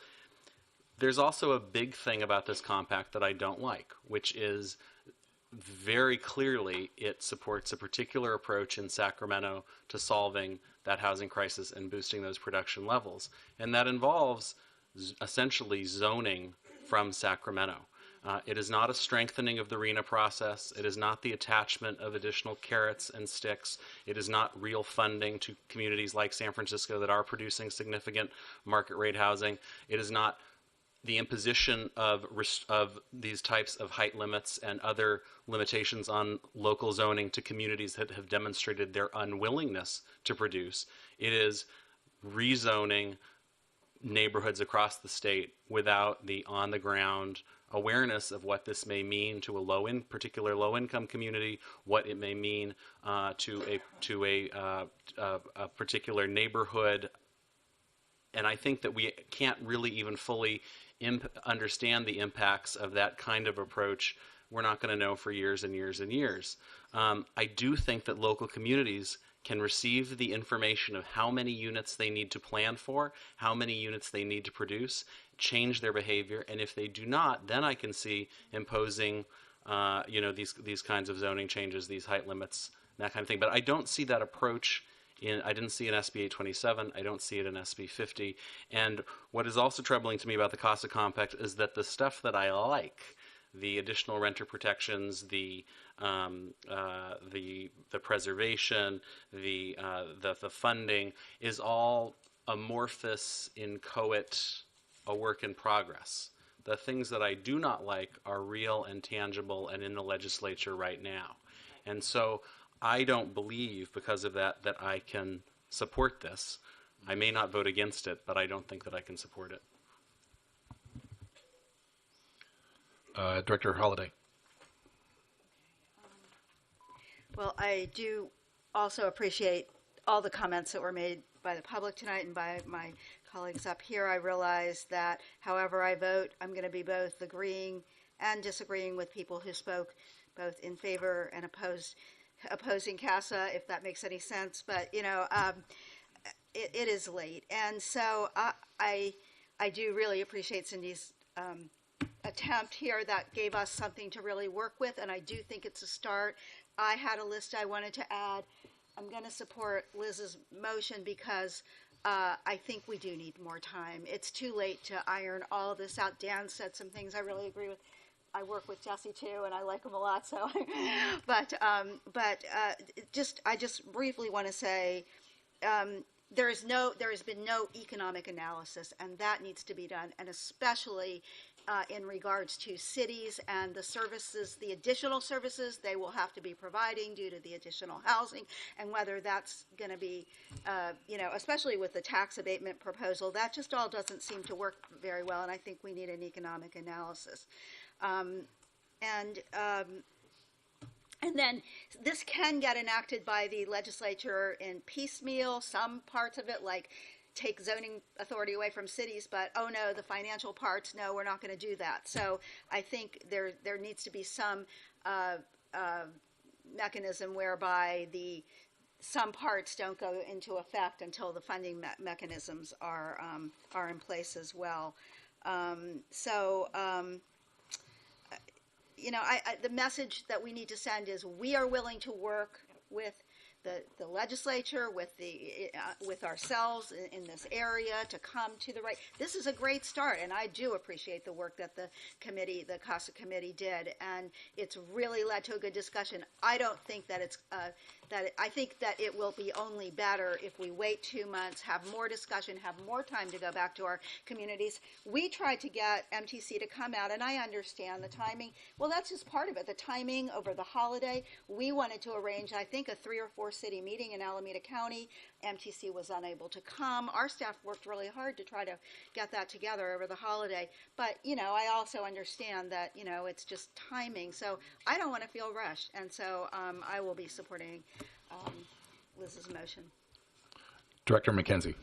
There's also a big thing about this compact that I don't like, which is very clearly it supports a particular approach in Sacramento to solving that housing crisis and boosting those production levels. And that involves essentially zoning from Sacramento. It is not a strengthening of the RENA process. It is not the attachment of additional carrots and sticks. It is not real funding to communities like San Francisco that are producing significant market rate housing. It is not the imposition of these types of height limits and other limitations on local zoning to communities that have demonstrated their unwillingness to produce. It is rezoning neighborhoods across the state without the on-the-ground awareness of what this may mean to a particular low-income community, what it may mean to a particular neighborhood. And I think that we can't really even fully understand the impacts of that kind of approach. We're not going to know for years and years and years. I do think that local communities can receive the information of how many units they need to plan for, how many units they need to produce, change their behavior, and if they do not, then I can see imposing these kinds of zoning changes, these height limits, that kind of thing. But I don't see that approach I didn't see an SB 827. I don't see it in SB 50. And what is also troubling to me about the CASA Compact is that the stuff that I like, the additional renter protections, the preservation, the funding, is all amorphous, inchoate, a work in progress. The things that I do not like are real and tangible and in the legislature right now. And so I don't believe, because of that, that I can support this. I may not vote against it, but I don't think that I can support it. Director Holliday. Well, I do also appreciate all the comments that were made by the public tonight and by my colleagues up here. I realize that however I vote, I'm going to be both agreeing and disagreeing with people who spoke both in favor and opposing CASA, if that makes any sense. But, it is late. And so I do really appreciate Cindy's attempt here. That gave us something to really work with, and I do think it's a start. I had a list I wanted to add. I'm going to support Liz's motion because I think we do need more time. It's too late to iron all of this out. Dan said some things I really agree with. I work with Jesse too, and I like him a lot. So, I just briefly want to say there has been no economic analysis, and that needs to be done, and especially in regards to cities and the services, the additional services they will have to be providing due to the additional housing, and whether that's going to be, especially with the tax abatement proposal, that just all doesn't seem to work very well, and I think we need an economic analysis. And then this can get enacted by the legislature in piecemeal, some parts of it, like take zoning authority away from cities, but oh no, the financial parts, no, we're not going to do that. So I think there needs to be some mechanism whereby some parts don't go into effect until the funding mechanisms are in place as well. The message that we need to send is we are willing to work with the legislature, with ourselves in this area to come to the right. This is a great start, and I do appreciate the work that the CASA committee did, and it's really led to a good discussion. I don't think that I think that it will be only better if we wait 2 months, have more discussion, have more time to go back to our communities. We tried to get MTC to come out, and I understand the timing. Well, that's just part of it, the timing over the holiday. We wanted to arrange, I think, a 3 or 4 city meeting in Alameda County. MTC was unable to come. Our staff worked really hard to try to get that together over the holiday. But, I also understand that, it's just timing. So I don't want to feel rushed. And so I will be supporting Liz's motion. Director McKenzie.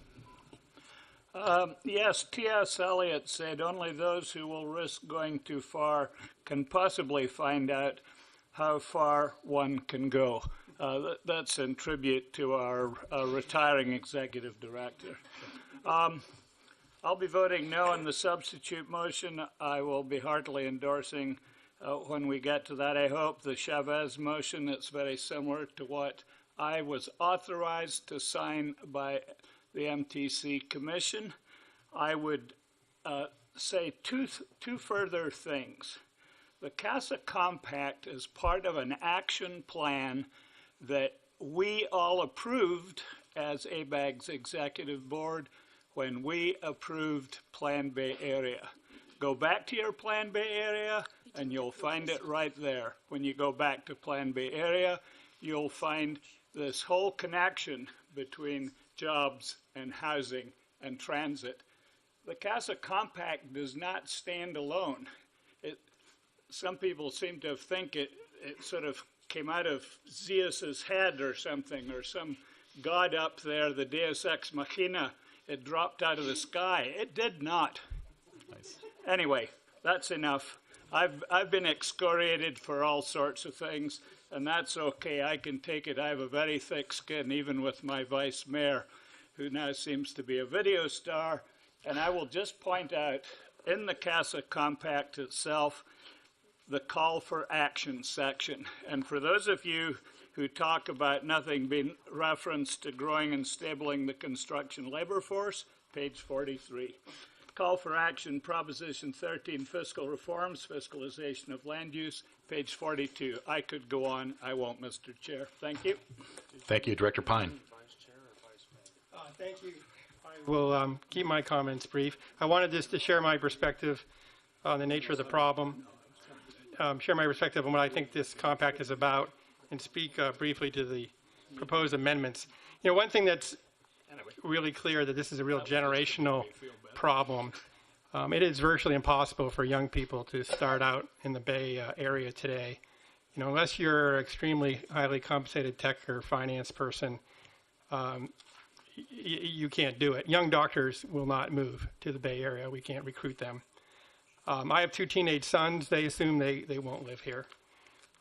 Yes, T.S. Eliot said, only those who will risk going too far can possibly find out how far one can go. That's in tribute to our retiring executive director. I'll be voting no on the substitute motion. I will be heartily endorsing when we get to that. I hope the Chavez motion, that's very similar to what I was authorized to sign by the MTC Commission. I would say two further things. The CASA Compact is part of an action plan that we all approved as ABAG's executive board when we approved Plan Bay Area. Go back to your Plan Bay Area and you'll find it right there. When you go back to Plan Bay Area, you'll find this whole connection between jobs and housing and transit. The CASA Compact does not stand alone. Some people seem to think it sort of came out of Zeus's head or something, or some god up there, the Deus Ex Machina. It dropped out of the sky. It did not. Nice. Anyway, that's enough. I've been excoriated for all sorts of things, and that's okay. I can take it. I have a very thick skin, even with my vice mayor, who now seems to be a video star. And I will just point out, in the CASA Compact itself, the call for action section. And for those of you who talk about nothing being referenced to growing and stabling the construction labor force, page 43. Call for action, Proposition 13, fiscal reforms, fiscalization of land use, page 42. I could go on. I won't, Mr. Chair. Thank you. Thank you, Director Pine. Thank you. I will keep my comments brief. I wanted just to share my perspective on the nature of the problem, share my perspective on what I think this compact is about, and speak briefly to the proposed amendments. You know, one thing that's really clear that this is a real generational problem. It is virtually impossible for young people to start out in the Bay Area today. You know, unless you're an extremely highly compensated tech or finance person, you can't do it. Young doctors will not move to the Bay Area. We can't recruit them. I have 2 teenage sons. They assume they won't live here.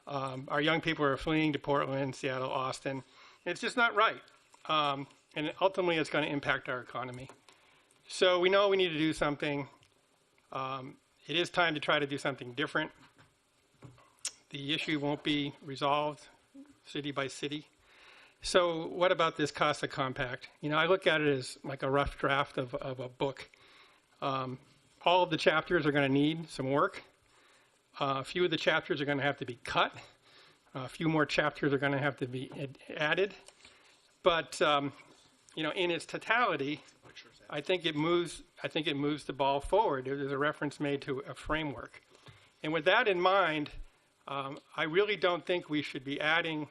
Our young people are fleeing to Portland, Seattle, Austin. It's just not right. And ultimately, it's going to impact our economy. So we know we need to do something. It is time to try to do something different. The issue won't be resolved city by city. So what about this CASA Compact? You know, I look at it as like a rough draft of a book. All of the chapters are going to need some work. A few of the chapters are going to have to be cut. A few more chapters are going to have to be added. But you know, in its totality, I think it moves the ball forward. There's a reference made to a framework, and with that in mind, I really don't think we should be adding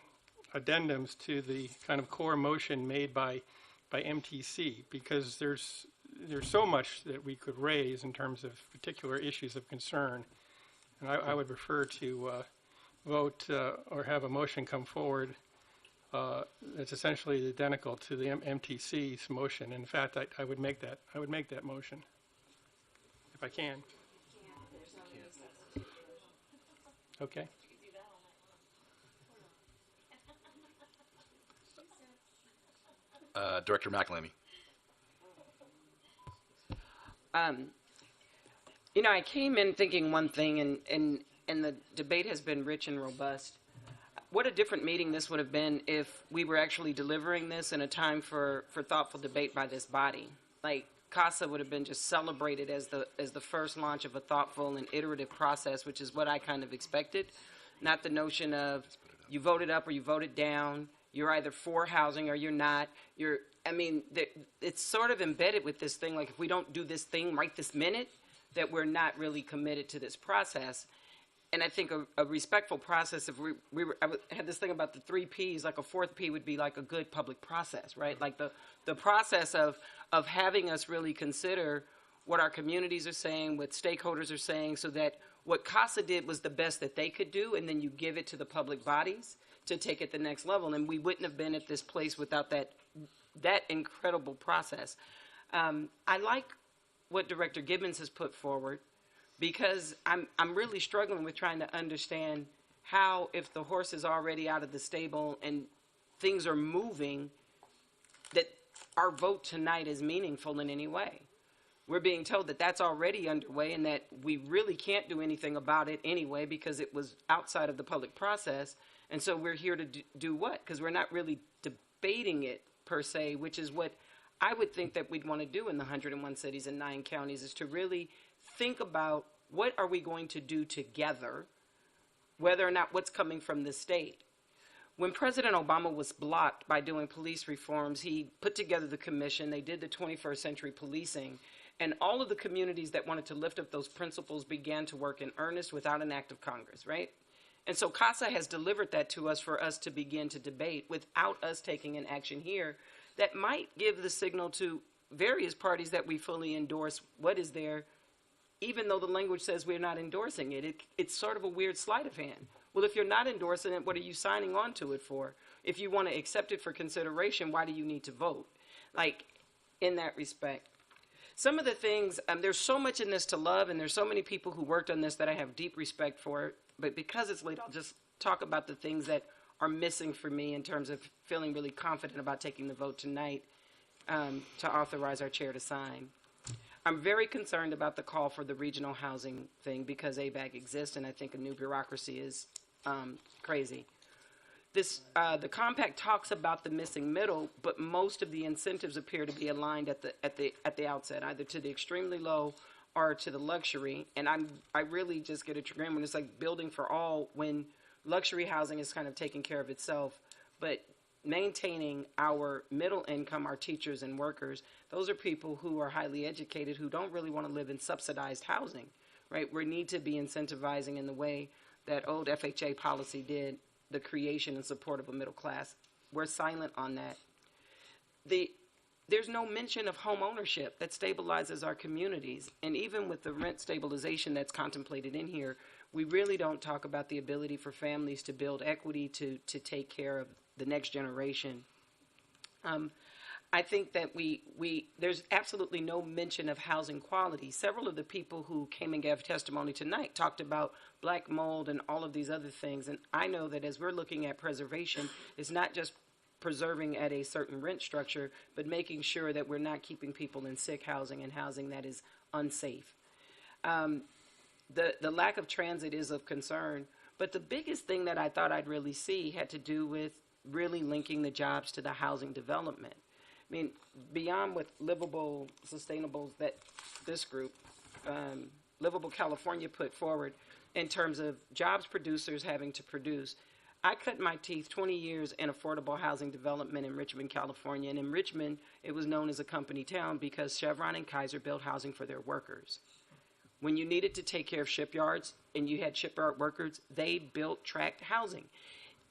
addendums to the kind of core motion made by MTC, because there's so much that we could raise in terms of particular issues of concern, and I would prefer to vote or have a motion come forward that's essentially identical to the MTC's motion. In fact, I would make that motion if I can. Okay. Director McElhaney. You know, I came in thinking one thing, and the debate has been rich and robust. What a different meeting this would have been if we were actually delivering this in a time for thoughtful debate by this body. Like, CASA would have been just celebrated as the first launch of a thoughtful and iterative process, which is what I kind of expected. Not the notion of you voted up or you voted down, you're either for housing or you're not. It's sort of embedded with this thing, like if we don't do this thing right this minute, that we're not really committed to this process. And I think a respectful process, if I had this thing about the 3 Ps, like a 4th P would be like a good public process, right? Like the process of having us really consider what our communities are saying, what stakeholders are saying, so that what CASA did was the best that they could do, and then you give it to the public bodies to take it the next level. And we wouldn't have been at this place without that incredible process. I like what Director Gibbons has put forward, because I'm really struggling with trying to understand how, if the horse is already out of the stable and things are moving, that our vote tonight is meaningful in any way. We're being told that that's already underway and that we really can't do anything about it anyway because it was outside of the public process. And so we're here to do what? Because we're not really debating it per se, which is what I would think that we'd want to do in the 101 cities and 9 counties, is to really think about what are we going to do together, whether or not what's coming from the state. When President Obama was blocked by doing police reforms, he put together the commission. They did the 21st century policing. And all of the communities that wanted to lift up those principles began to work in earnest without an act of Congress, right? And so CASA has delivered that to us for us to begin to debate without us taking an action here that might give the signal to various parties that we fully endorse what is there, even though the language says we're not endorsing it. It's sort of a weird sleight of hand. Well, if you're not endorsing it, what are you signing on to it for? If you want to accept it for consideration, why do you need to vote? Like, in that respect. Some of the things, there's so much in this to love, and there's so many people who worked on this that I have deep respect for. But because it's late, I'll just talk about the things that are missing for me in terms of feeling really confident about taking the vote tonight to authorize our chair to sign. I'm very concerned about the call for the regional housing thing because ABAG exists, and I think a new bureaucracy is crazy. The compact talks about the missing middle, but most of the incentives appear to be aligned at the outset, either to the extremely low or to the luxury. And I really just get a chagrin when it's like building for all, when luxury housing is kind of taking care of itself. But maintaining our middle income, our teachers and workers, those are people who are highly educated who don't really want to live in subsidized housing, right? We need to be incentivizing in the way that old FHA policy did, the creation and support of a middle class. We're silent on that. There's no mention of home ownership that stabilizes our communities. And even with the rent stabilization that's contemplated in here, we really don't talk about the ability for families to build equity to take care of the next generation. I think that there's absolutely no mention of housing quality. Several of the people who came and gave testimony tonight talked about black mold and all of these other things. And I know that as we're looking at preservation, it's not just preserving at a certain rent structure, but making sure that we're not keeping people in sick housing and housing that is unsafe. The lack of transit is of concern, but the biggest thing that I thought I'd really see had to do with really linking the jobs to the housing development. I mean, beyond what Livable Sustainables, that this group, Livable California, put forward in terms of jobs producers having to produce, I cut my teeth 20 years in affordable housing development in Richmond, California. And in Richmond, it was known as a company town because Chevron and Kaiser built housing for their workers. When you needed to take care of shipyards and you had shipyard workers, they built tract housing.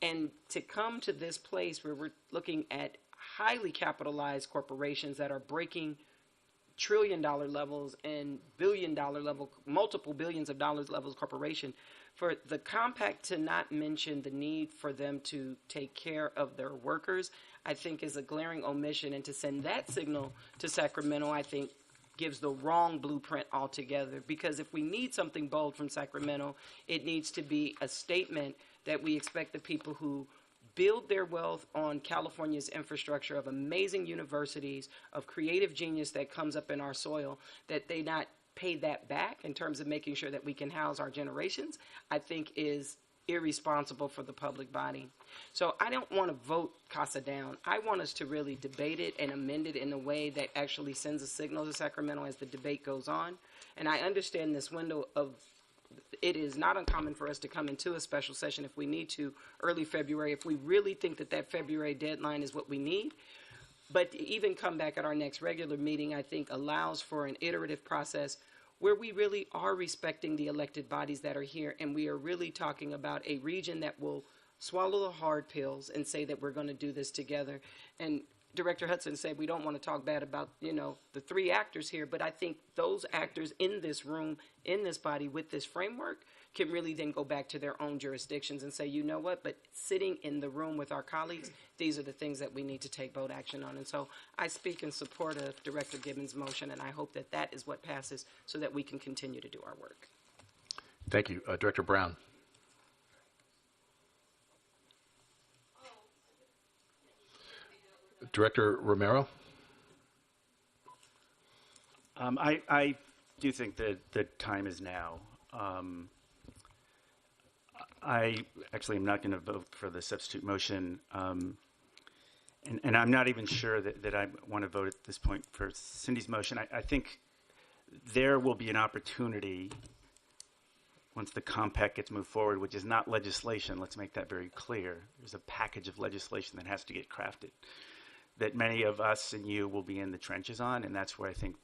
And to come to this place where we're looking at highly capitalized corporations that are breaking trillion-dollar levels and billion-dollar level, multiple billions of dollars levels corporation, for the compact to not mention the need for them to take care of their workers, I think is a glaring omission. And to send that signal to Sacramento, I think, gives the wrong blueprint altogether. Because if we need something bold from Sacramento, it needs to be a statement that we expect the people who build their wealth on California's infrastructure of amazing universities, of creative genius that comes up in our soil, that they not pay that back in terms of making sure that we can house our generations, I think is irresponsible for the public body. So I don't want to vote CASA down. I want us to really debate it and amend it in a way that actually sends a signal to Sacramento as the debate goes on. And I understand this window of, it is not uncommon for us to come into a special session if we need to, early February, if we really think that that February deadline is what we need. But to even come back at our next regular meeting, I think allows for an iterative process where we really are respecting the elected bodies that are here, and we are really talking about a region that will swallow the hard pills and say that we're going to do this together. And Director Hudson said we don't want to talk bad about, the 3 actors here, but I think those actors in this room, in this body, with this framework, can really then go back to their own jurisdictions and say, you know what, but sitting in the room with our colleagues, these are the things that we need to take vote action on. And so I speak in support of Director Gibbons' motion, and I hope that that is what passes so that we can continue to do our work. Thank you. Director Brown. Director Romero. I do think that the time is now. I actually am not going to vote for the substitute motion. And I'm not even sure that I want to vote at this point for Cindy's motion. I think there will be an opportunity once the compact gets moved forward, which is not legislation. Let's make that very clear. There's a package of legislation that has to get crafted that many of us and you will be in the trenches on, and that's where I think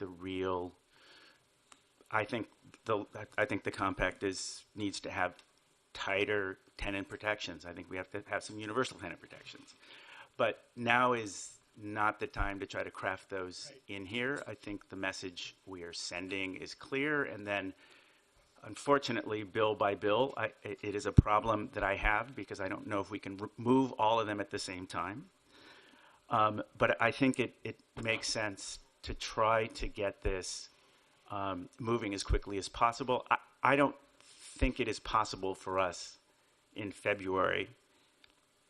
I think the compact needs to have tighter tenant protections. I think we have to have some universal tenant protections. But now is not the time to try to craft those in here. I think the message we are sending is clear, and then unfortunately, bill by bill, it is a problem that I have because I don't know if we can move all of them at the same time. But I think it makes sense to try to get this moving as quickly as possible. I don't think it is possible for us in February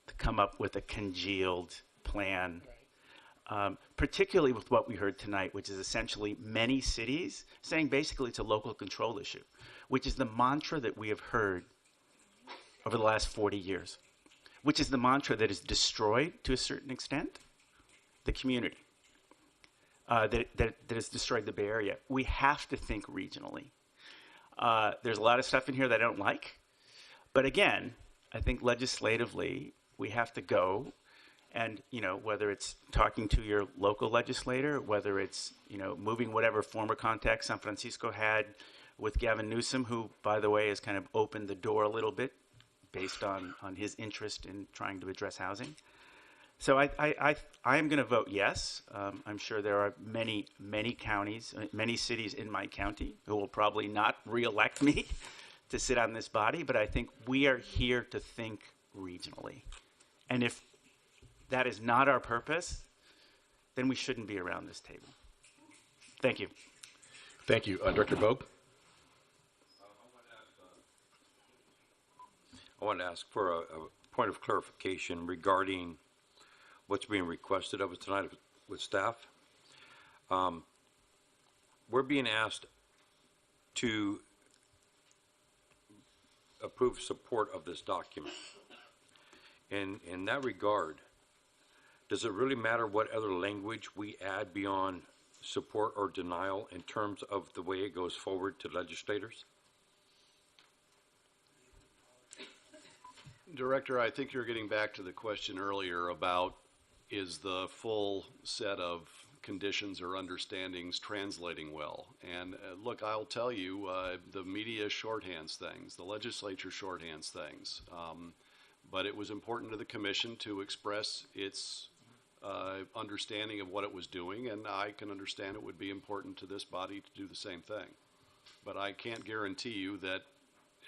to come up with a congealed plan, particularly with what we heard tonight, which is essentially many cities saying basically it's a local control issue, which is the mantra that we have heard over the last 40 years, which is the mantra that has destroyed, to a certain extent, the community, that has destroyed the Bay Area. We have to think regionally. There's a lot of stuff in here that I don't like, but again, I think legislatively we have to go and, whether it's talking to your local legislator, whether it's, moving whatever former contact San Francisco had with Gavin Newsom, who, by the way, has kind of opened the door a little bit based on his interest in trying to address housing. So I am going to vote yes. I'm sure there are many counties, many cities in my county who will probably not reelect me to sit on this body, but I think we are here to think regionally. And if that is not our purpose, then we shouldn't be around this table. Thank you. Thank you. Director Vogt? I want to ask for a point of clarification regarding what's being requested of us tonight with staff. We're being asked to approve support of this document. In that regard, does it really matter what other language we add beyond support or denial in terms of the way it goes forward to legislators? Director, I think you're getting back to the question earlier about is the full set of conditions or understandings translating well. And look, I'll tell you, the media shorthands things, the legislature shorthands things. But it was important to the commission to express its understanding of what it was doing, and I can understand it would be important to this body to do the same thing. But I can't guarantee you that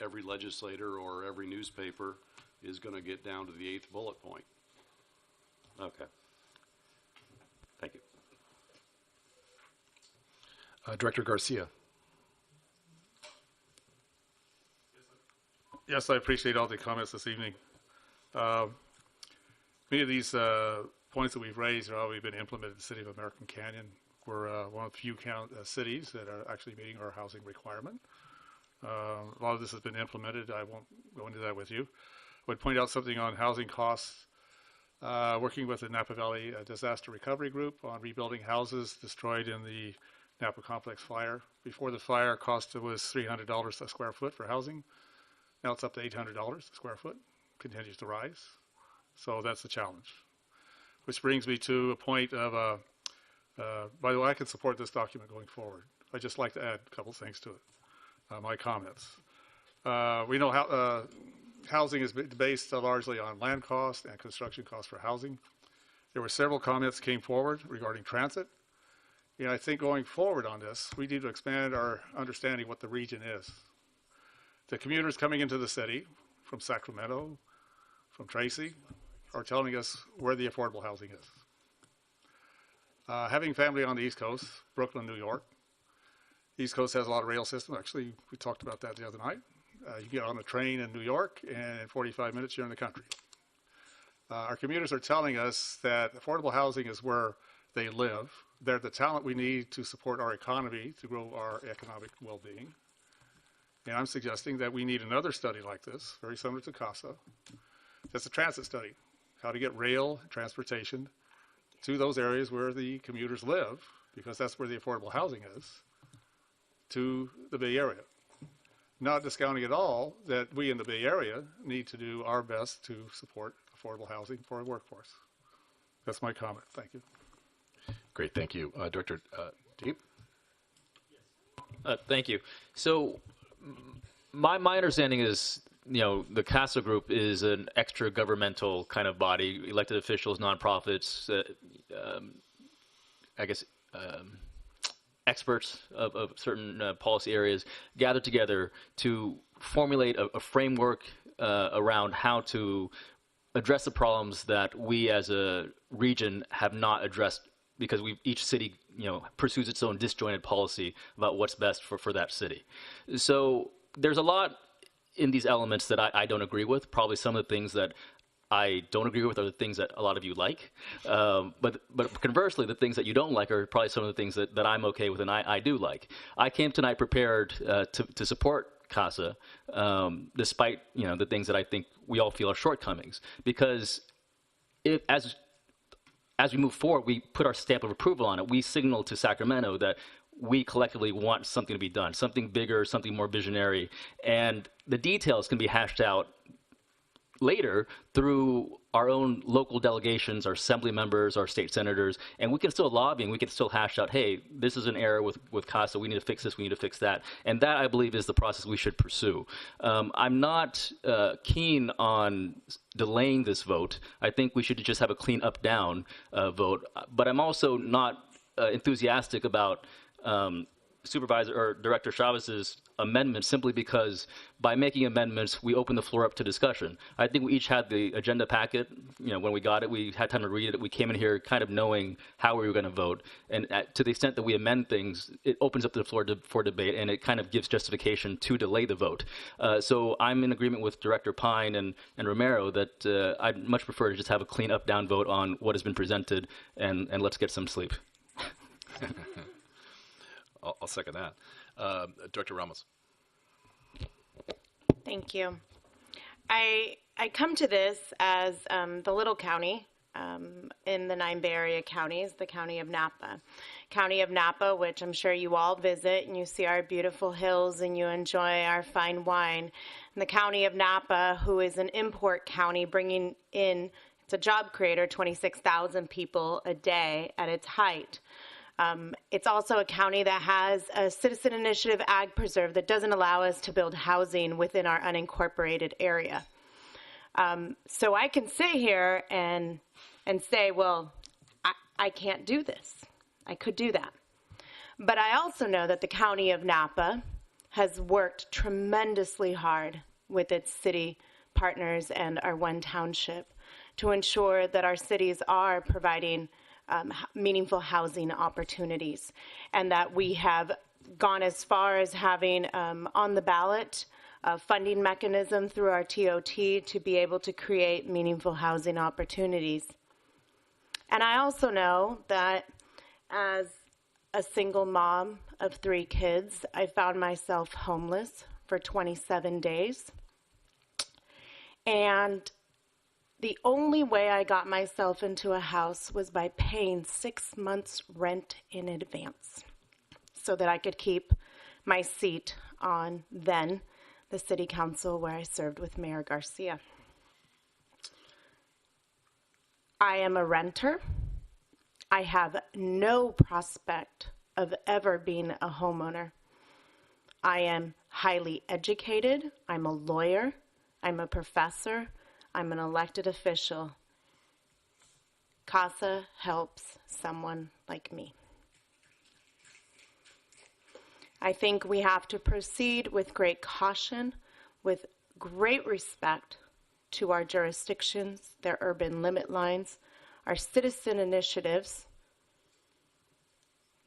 every legislator or every newspaper is going to get down to the 8th bullet point. Okay. Thank you. Director Garcia. Yes, I appreciate all the comments this evening. Many of these points that we've raised have already been implemented in the city of American Canyon. We're one of the few cities that are actually meeting our housing requirement. A lot of this has been implemented. I won't go into that with you. I would point out something on housing costs. Working with the Napa Valley Disaster Recovery Group on rebuilding houses destroyed in the Napa Complex fire. Before the fire, cost was $300 a square foot for housing. Now it's up to $800 a square foot. Continues to rise. So that's the challenge. Which brings me to a point of, by the way, I can support this document going forward. I'd just like to add a couple things to it, my comments. We know how housing is based largely on land cost and construction costs for housing. There were several comments came forward regarding transit. I think going forward on this, we need to expand our understanding what the region is. The commuters coming into the city from Sacramento, from Tracy, are telling us where the affordable housing is. Having family on the East Coast, Brooklyn, New York, East Coast has a lot of rail system. Actually, we talked about that the other night. You get on a train in New York, and in 45 minutes, you're in the country. Our commuters are telling us that affordable housing is where they live. They're the talent we need to support our economy, to grow our economic well-being. And I'm suggesting that we need another study like this, very similar to CASA. That's a transit study, how to get rail transportation to those areas where the commuters live, because that's where the affordable housing is, to the Bay Area. Not discounting at all that we in the Bay Area need to do our best to support affordable housing for our workforce. That's my comment. Thank you. Great, thank you. Director Deep? Thank you. So my understanding is, the CASA group is an extra governmental kind of body, elected officials, nonprofits, experts of certain policy areas gathered together to formulate a framework around how to address the problems that we as a region have not addressed, because each city pursues its own disjointed policy about what's best for that city. So there's a lot in these elements that I don't agree with. Probably some of the things that I don't agree with are the things that a lot of you like. But conversely, the things that you don't like are probably some of the things that I'm okay with and I do like. I came tonight prepared to support CASA, despite the things that I think we all feel are shortcomings. Because as we move forward, we put our stamp of approval on it. We signal to Sacramento that we collectively want something to be done, something bigger, something more visionary. And the details can be hashed out later through our own local delegations, our assembly members, our state senators, and we can still lobby and we can still hash out, hey, this is an error with CASA, we need to fix this, we need to fix that. And that, I believe, is the process we should pursue. I'm not keen on delaying this vote. I think we should just have a clean up-down vote, but I'm also not enthusiastic about Supervisor or Director Chavez's amendment, simply because by making amendments, we open the floor up to discussion. I think we each had the agenda packet. When we got it, we had time to read it. We came in here kind of knowing how we were going to vote. And to the extent that we amend things, it opens up the floor for debate, and it kind of gives justification to delay the vote. So I'm in agreement with Director Pine and Romero that I'd much prefer to just have a clean up-down vote on what has been presented, and let's get some sleep. I'll second that. Director Ramos. Thank you. I come to this as the little county in the 9 Bay Area counties, the county of Napa. County of Napa, which I'm sure you all visit, and you see our beautiful hills and you enjoy our fine wine. And the county of Napa, who is an import county, bringing in, it's a job creator, 26,000 people a day at its height. It's also a county that has a citizen initiative ag preserve that doesn't allow us to build housing within our unincorporated area. So I can sit here and say, well, I can't do this. I could do that. But I also know that the county of Napa has worked tremendously hard with its city partners and our one township to ensure that our cities are providing meaningful housing opportunities, and that we have gone as far as having on the ballot a funding mechanism through our TOT to be able to create meaningful housing opportunities. And I also know that as a single mom of 3 kids, I found myself homeless for 27 days. And the only way I got myself into a house was by paying 6 months' rent in advance so that I could keep my seat on then the city council where I served with Mayor Garcia. I am a renter. I have no prospect of ever being a homeowner. I am highly educated. I'm a lawyer. I'm a professor. I'm an elected official. CASA helps someone like me. I think we have to proceed with great caution, with great respect to our jurisdictions, their urban limit lines, our citizen initiatives.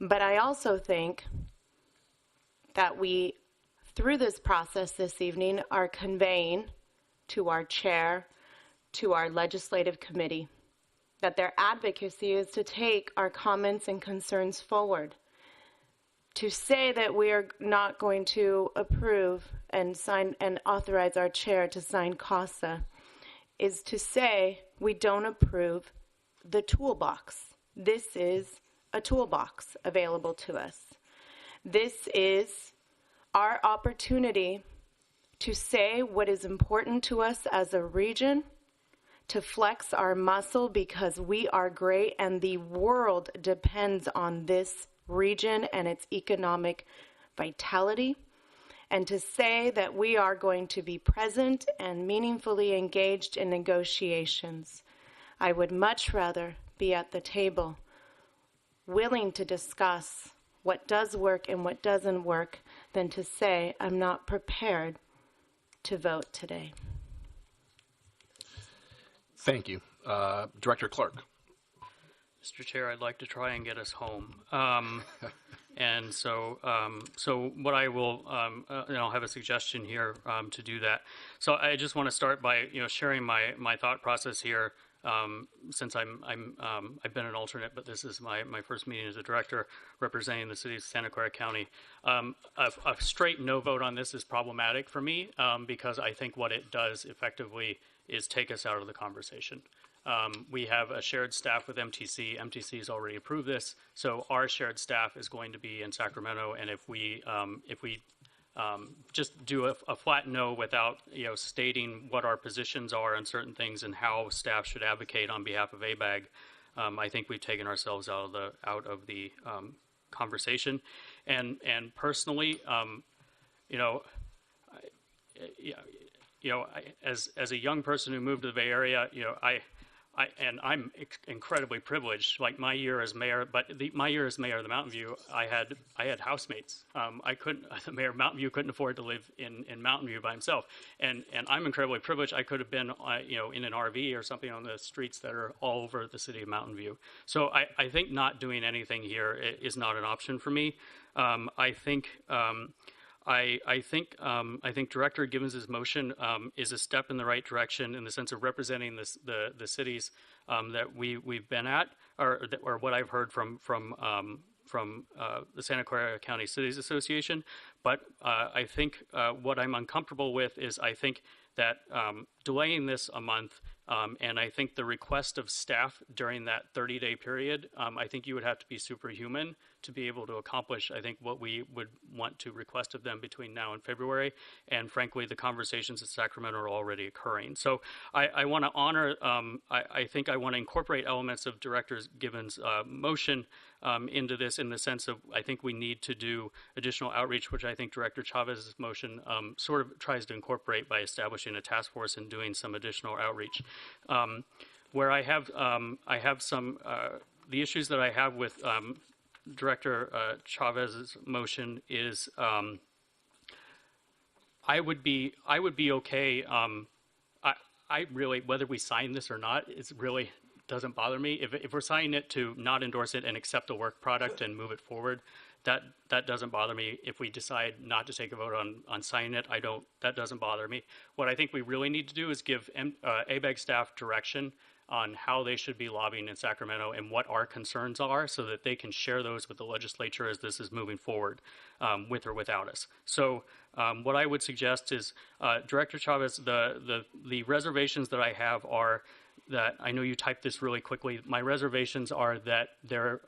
But I also think that we, through this process this evening, are conveying to our chair, to our legislative committee, that their advocacy is to take our comments and concerns forward. To say that we are not going to approve and sign and authorize our chair to sign CASA is to say we don't approve the toolbox. This is a toolbox available to us. This is our opportunity to say what is important to us as a region, to flex our muscle because we are great and the world depends on this region and its economic vitality, and to say that we are going to be present and meaningfully engaged in negotiations. I would much rather be at the table, willing to discuss what does work and what doesn't work, than to say I'm not prepared to vote today. Thank you. Director Clark. Mr. Chair, I'd like to try and get us home. And so what I will, I'll have a suggestion here to do that. So I just want to start by, sharing my thought process here. Since I've been an alternate, but this is my first meeting as a director representing the city of Santa Clara County. A straight no vote on this is problematic for me because I think what it does effectively is take us out of the conversation. We have a shared staff with MTC. MTC has already approved this, so our shared staff is going to be in Sacramento. And if we just do a flat no without stating what our positions are on certain things and how staff should advocate on behalf of ABAG, I think we've taken ourselves out of the conversation. And personally, as a young person who moved to the Bay Area, I'm incredibly privileged. Like my year as mayor, my year as mayor of the Mountain View, I had housemates. The mayor of Mountain View couldn't afford to live in Mountain View by himself, and I'm incredibly privileged. I could have been in an RV or something on the streets that are all over the city of Mountain View. So I think not doing anything here is not an option for me. I think Director Gibbons' motion is a step in the right direction in the sense of representing the cities that we've been at, or what I've heard from the Santa Clara County Cities Association. But I think what I'm uncomfortable with is I think that delaying this a month, and I think the request of staff during that 30-day period, I think you would have to be superhuman to be able to accomplish, I think, what we would want to request of them between now and February. And frankly, the conversations in Sacramento are already occurring. So I want to honor, I think I want to incorporate elements of Director Gibbons' motion into this in the sense of I think we need to do additional outreach, which I think Director Chavez's motion sort of tries to incorporate by establishing a task force and doing some additional outreach. Where I have some, the issues that I have with Director Chavez's motion is I would be okay. I really, whether we sign this or not, it really doesn't bother me. If we're signing it to not endorse it and accept the work product and move it forward, that doesn't bother me. If we decide not to take a vote on signing it, that doesn't bother me. What I think we really need to do is give ABAG staff direction on how they should be lobbying in Sacramento and what our concerns are so that they can share those with the legislature as this is moving forward, with or without us. So what I would suggest is, Director Chavez, the reservations that I have are that, I know you typed this really quickly, my reservations are that they're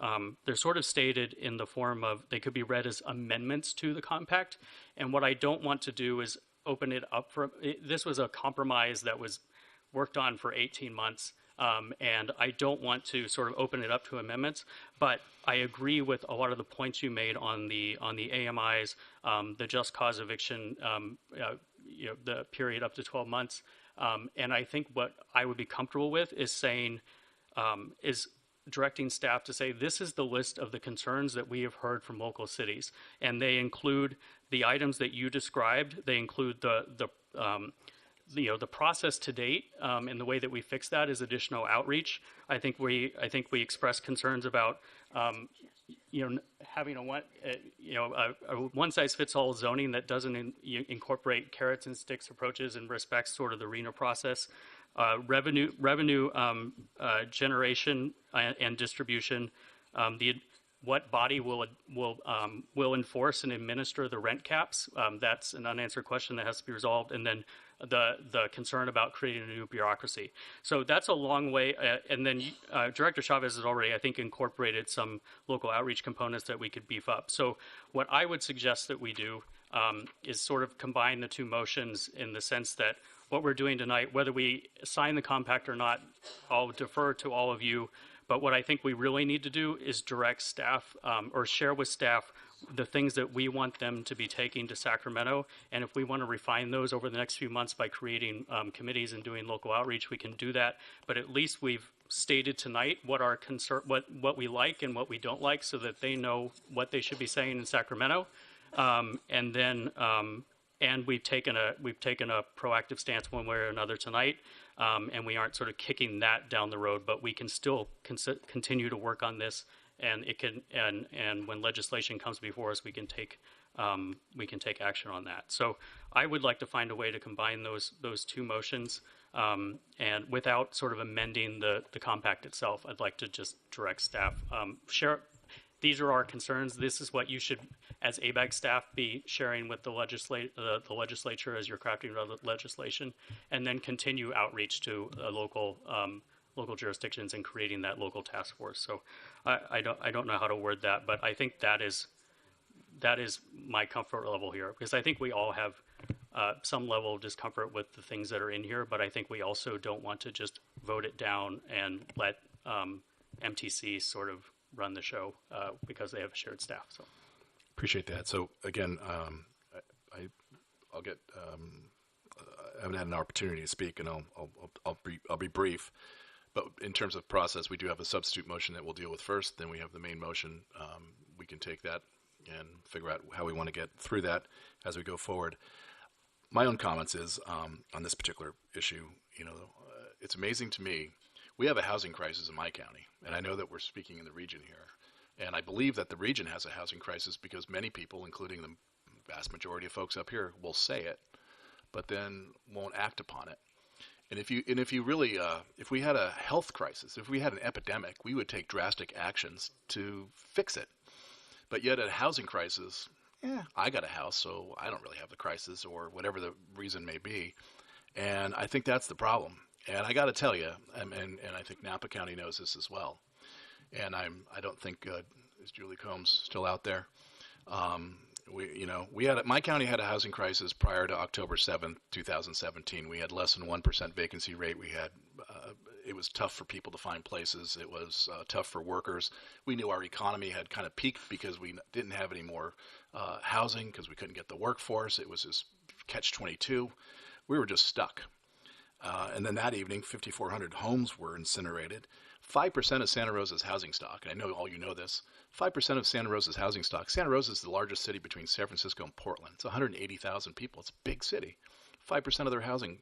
sort of stated in the form of, they could be read as amendments to the compact, and what I don't want to do is open it up for, this was a compromise that was worked on for 18 months. And I don't want to sort of open it up to amendments, but I agree with a lot of the points you made on the AMIs, the just cause eviction, the period up to 12 months. And I think what I would be comfortable with is saying, is directing staff to say, this is the list of the concerns that we have heard from local cities. And they include the items that you described. They include the process to date, and the way that we fix that is additional outreach. I think we express concerns about having a one-size-fits-all zoning that doesn't incorporate carrots and sticks approaches and respects sort of the RENA process. revenue generation and distribution. What body will enforce and administer the rent caps? That's an unanswered question that has to be resolved. And then the concern about creating a new bureaucracy. So that's a long way. And then Director Chavez has already, I think, incorporated some local outreach components that we could beef up. So what I would suggest that we do is sort of combine the two motions in the sense that what we're doing tonight, whether we sign the compact or not, I'll defer to all of you. But what I think we really need to do is direct staff or share with staff the things that we want them to be taking to Sacramento. And if we want to refine those over the next few months by creating committees and doing local outreach, we can do that. But at least we've stated tonight what our concern, what we like and what we don't like, so that they know what they should be saying in Sacramento. And then and we've taken a proactive stance one way or another tonight. And we aren't sort of kicking that down the road, but we can still continue to work on this, and it can and when legislation comes before us, we can take action on that. So I would like to find a way to combine those two motions, and without sort of amending the compact itself. I'd like to just direct staff share. These are our concerns. This is what you should, as ABAG staff, be sharing with the legislature as you're crafting legislation, and then continue outreach to local jurisdictions and creating that local task force. So I don't know how to word that, but I think that is my comfort level here, because I think we all have some level of discomfort with the things that are in here, but I think we also don't want to just vote it down and let MTC sort of run the show because they have a shared staff. So appreciate that. So again, I'll get I haven't had an opportunity to speak, and I'll be brief. But in terms of process, we do have a substitute motion that we'll deal with first. Then we have the main motion. We can take that and figure out how we want to get through that as we go forward. My own comments is on this particular issue. It's amazing to me. We have a housing crisis in my county, and I know that we're speaking in the region here. And I believe that the region has a housing crisis because many people, including the vast majority of folks up here, will say it, but then won't act upon it. And if you really, if we had a health crisis, if we had an epidemic, we would take drastic actions to fix it. But yet, a housing crisis, I got a house, so I don't really have the crisis, or whatever the reason may be. And I think that's the problem. And I got to tell you, and I think Napa County knows this as well. And I don't think is Julie Combs still out there? My county had a housing crisis prior to October 7th, 2017. We had less than 1% vacancy rate. We had it was tough for people to find places. It was tough for workers. We knew our economy had kind of peaked because we didn't have any more housing because we couldn't get the workforce. It was this catch-22. We were just stuck. And then that evening, 5,400 homes were incinerated. 5% of Santa Rosa's housing stock, and I know all you know this, 5% of Santa Rosa's housing stock. Santa Rosa is the largest city between San Francisco and Portland. It's 180,000 people. It's a big city. 5% of their housing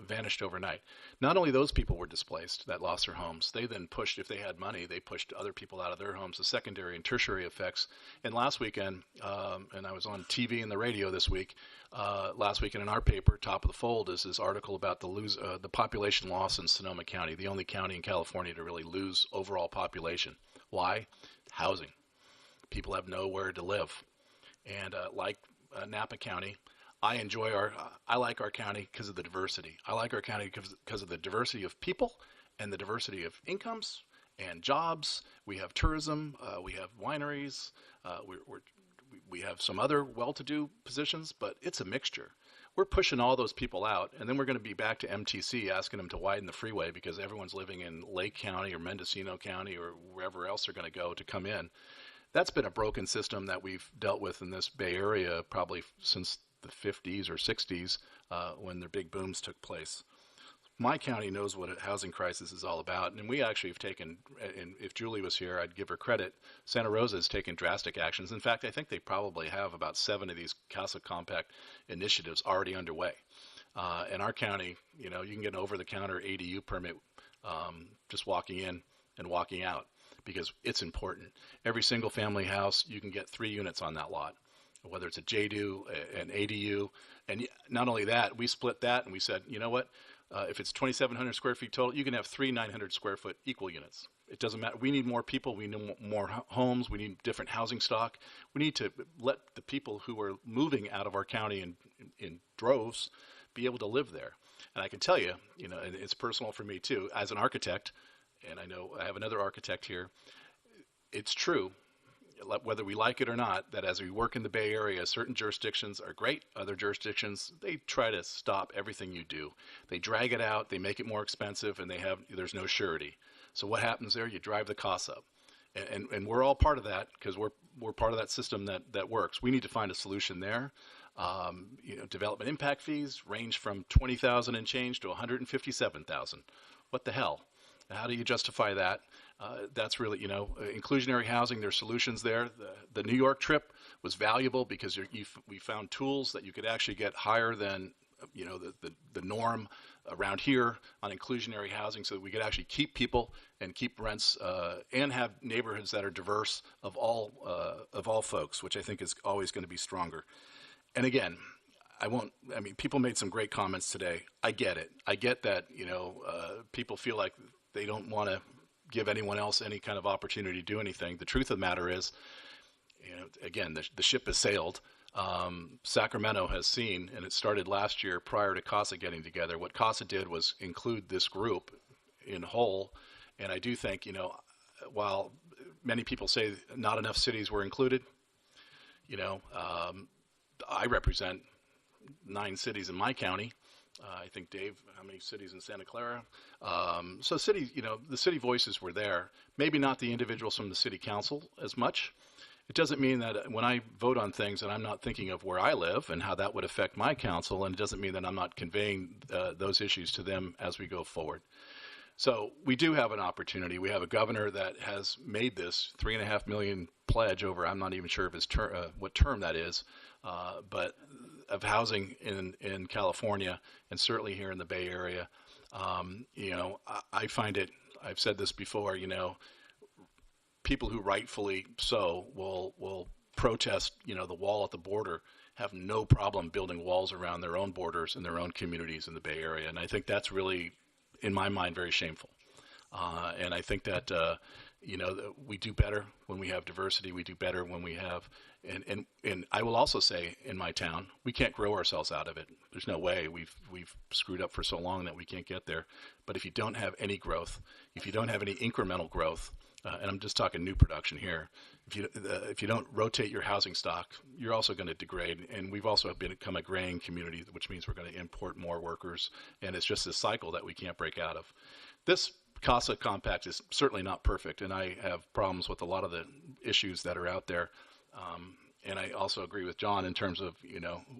vanished overnight. Not only those people were displaced that lost their homes, they then pushed, if they had money, they pushed other people out of their homes, the secondary and tertiary effects. And last weekend, and I was on TV and the radio this week, last weekend in our paper, Top of the Fold, is this article about the population loss in Sonoma County, the only county in California to really lose overall population. Why? Housing. People have nowhere to live. And like Napa County, I like our county because of the diversity. I like our county because of the diversity of people and the diversity of incomes and jobs. We have tourism. We have wineries. We have some other well-to-do positions, but it's a mixture. We're pushing all those people out, and then we're going to be back to MTC asking them to widen the freeway because everyone's living in Lake County or Mendocino County or wherever else they're going to go to come in. That's been a broken system that we've dealt with in this Bay Area probably since the 50s or 60s when their big booms took place. My county knows what a housing crisis is all about, and we actually have taken, and if Julie was here, I'd give her credit, Santa Rosa has taken drastic actions. In fact, I think they probably have about 7 of these CASA Compact initiatives already underway. In our county, you can get an over-the-counter ADU permit just walking in and walking out because it's important. Every single family house, you can get 3 units on that lot, whether it's a JDU, an ADU. And not only that, we split that and we said, you know what? If it's 2,700 square feet total, you can have 3 900 square foot equal units. It doesn't matter. We need more people. We need more homes. We need different housing stock. We need to let the people who are moving out of our county in droves be able to live there. And I can tell you, and it's personal for me too, as an architect, and I know I have another architect here, it's true, whether we like it or not, that as we work in the Bay Area, certain jurisdictions are great. Other jurisdictions, they try to stop everything you do. They drag it out, they make it more expensive, and there's no surety. So what happens there? You drive the costs up. And we're all part of that because we're part of that system that works. We need to find a solution there. Development impact fees range from $20,000 and change to $157,000. What the hell? How do you justify that? That's really, inclusionary housing, there's solutions there. The New York trip was valuable because we found tools that you could actually get higher than, the norm around here on inclusionary housing so that we could actually keep people and keep rents and have neighborhoods that are diverse of all folks, which I think is always going to be stronger. And again, people made some great comments today. I get it. I get that, people feel like they don't want to give anyone else any kind of opportunity to do anything. The truth of the matter is, again, the ship has sailed. Sacramento has seen, and it started last year prior to CASA getting together. What CASA did was include this group in whole. And I do think, while many people say not enough cities were included, I represent 9 cities in my county. I think, Dave, how many cities in Santa Clara? So cities, the city voices were there. Maybe not the individuals from the city council as much. It doesn't mean that when I vote on things that I'm not thinking of where I live and how that would affect my council, and it doesn't mean that I'm not conveying those issues to them as we go forward. So we do have an opportunity. We have a governor that has made this $3.5 million pledge over, I'm not even sure of his what term that is, but of housing in California and certainly here in the Bay Area. I find it, I've said this before, people who rightfully so will protest, the wall at the border, have no problem building walls around their own borders and their own communities in the Bay Area. And I think that's really, in my mind, very shameful. And I think that, we do better when we have diversity. We do better when we have, and I will also say in my town, we can't grow ourselves out of it. There's no way. We've screwed up for so long that we can't get there. But if you don't have any growth, if you don't have any incremental growth, and I'm just talking new production here, if you don't rotate your housing stock, you're also going to degrade. And we've also become a graying community, which means we're going to import more workers. And it's just this cycle that we can't break out of. This CASA Compact is certainly not perfect, and I have problems with a lot of the issues that are out there. And I also agree with John in terms of,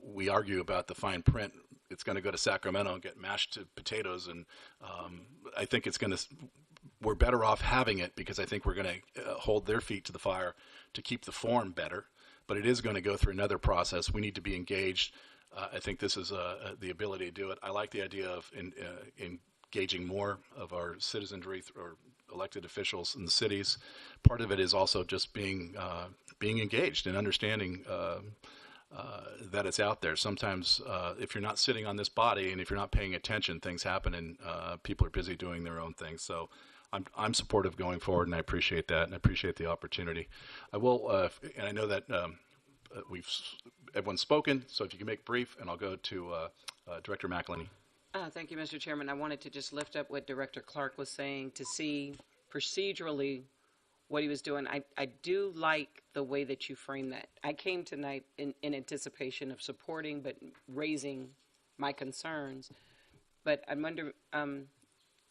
we argue about the fine print. It's going to go to Sacramento and get mashed to potatoes. And I think we're better off having it because I think we're going to hold their feet to the fire to keep the form better. But it is going to go through another process. We need to be engaged. I think this is the ability to do it. I like the idea of engaging more of our citizenry or elected officials in the cities. Part of it is also just being engaged and understanding that it's out there. Sometimes if you're not sitting on this body and if you're not paying attention, things happen and people are busy doing their own things. So I'm supportive going forward, and I appreciate that, and I appreciate the opportunity. I will, and I know that everyone's spoken, so if you can make it brief, and I'll go to Director McElhenney. Thank you, Mr. Chairman. I wanted to just lift up what Director Clark was saying to see procedurally what he was doing. I do like the way that you frame that. I came tonight in anticipation of supporting but raising my concerns. But I wonder,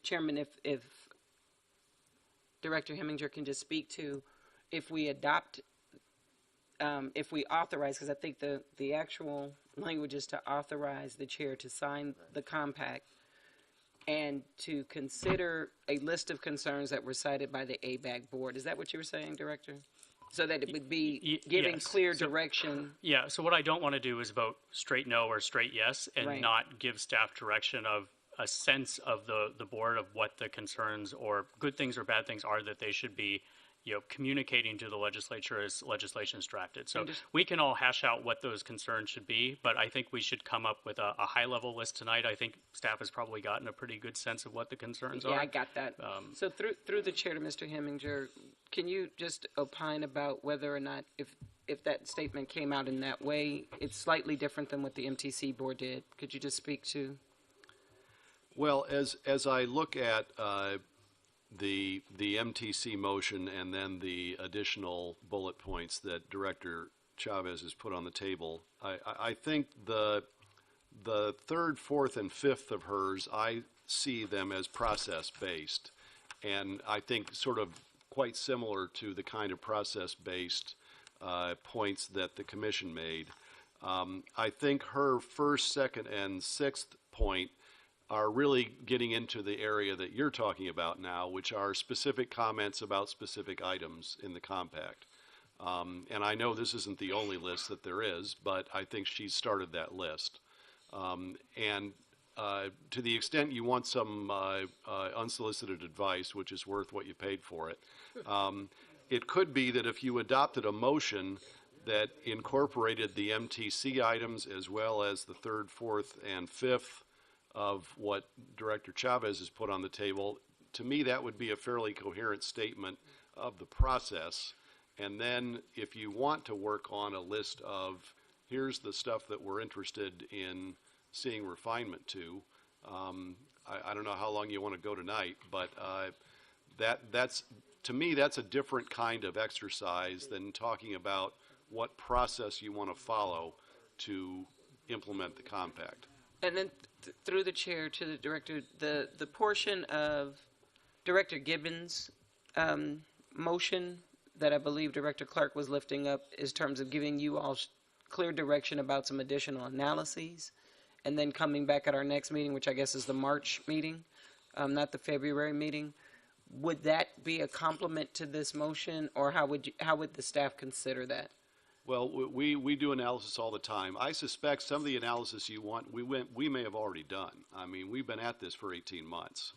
Chairman, if Director Heminger can just speak to if we adopt, if we authorize, because I think the actual language is to authorize the chair to sign the compact and to consider a list of concerns that were cited by the ABAG board. Is that what you were saying, Director? So that it would be giving yes. clear direction. Yeah, so what I don't want to do is vote straight no or straight yes and Right. not give staff direction of a sense of the board of what the concerns or good things or bad things are that they should be communicating to the legislature as legislation is drafted. So we can all hash out what those concerns should be, but I think we should come up with a high-level list tonight. I think staff has probably gotten a pretty good sense of what the concerns are. Yeah, I got that. So through the chair to Mr. Heminger, can you just opine about whether or not if that statement came out in that way, it's slightly different than what the MTC board did? Could you just speak to? Well, as I look at the MTC motion and then the additional bullet points that Director Chavez has put on the table, I think the third, fourth, and fifth of hers, I see them as process-based, and I think sort of quite similar to the kind of process-based points that the commission made. I think her first, second, and sixth point are really getting into the area that you're talking about now, which are specific comments about specific items in the compact. And I know this isn't the only list that there is, but I think she's started that list. And to the extent you want some unsolicited advice, which is worth what you paid for it, it could be that if you adopted a motion that incorporated the MTC items as well as the third, fourth, and fifth of what Director Chavez has put on the table, to me that would be a fairly coherent statement of the process. And then if you want to work on a list of here's the stuff that we're interested in seeing refinement to, I don't know how long you want to go tonight, but that's to me that's a different kind of exercise than talking about what process you want to follow to implement the compact. And then through the chair to the director, the portion of Director Gibbons' motion that I believe Director Clark was lifting up is terms of giving you all clear direction about some additional analyses, and then coming back at our next meeting, which I guess is the March meeting, not the February meeting. Would that be a complement to this motion, or how would the staff consider that? Well, we do analysis all the time. I suspect some of the analysis you want, we may have already done. I mean, we've been at this for 18 months,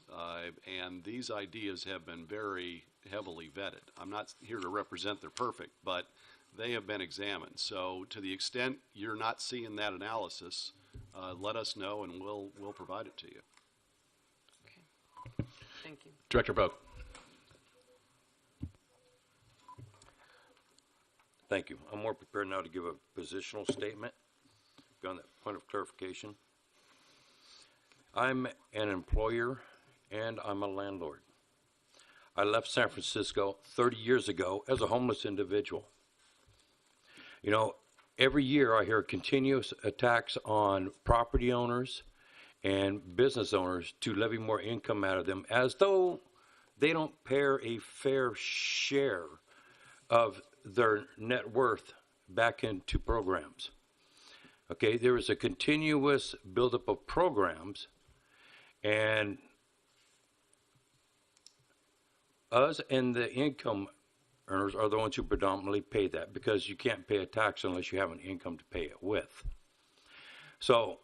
and these ideas have been very heavily vetted. I'm not here to represent they're perfect, but they have been examined. So to the extent you're not seeing that analysis, let us know and we'll provide it to you. Okay. Thank you. Director Bogue. Thank you. I'm more prepared now to give a positional statement on that point of clarification. I'm an employer and I'm a landlord. I left San Francisco 30 years ago as a homeless individual. You know, every year I hear continuous attacks on property owners and business owners to levy more income out of them as though they don't pay a fair share of their net worth back into programs. Okay, there is a continuous buildup of programs, and us and the income earners are the ones who predominantly pay that, because you can't pay a tax unless you have an income to pay it with. So,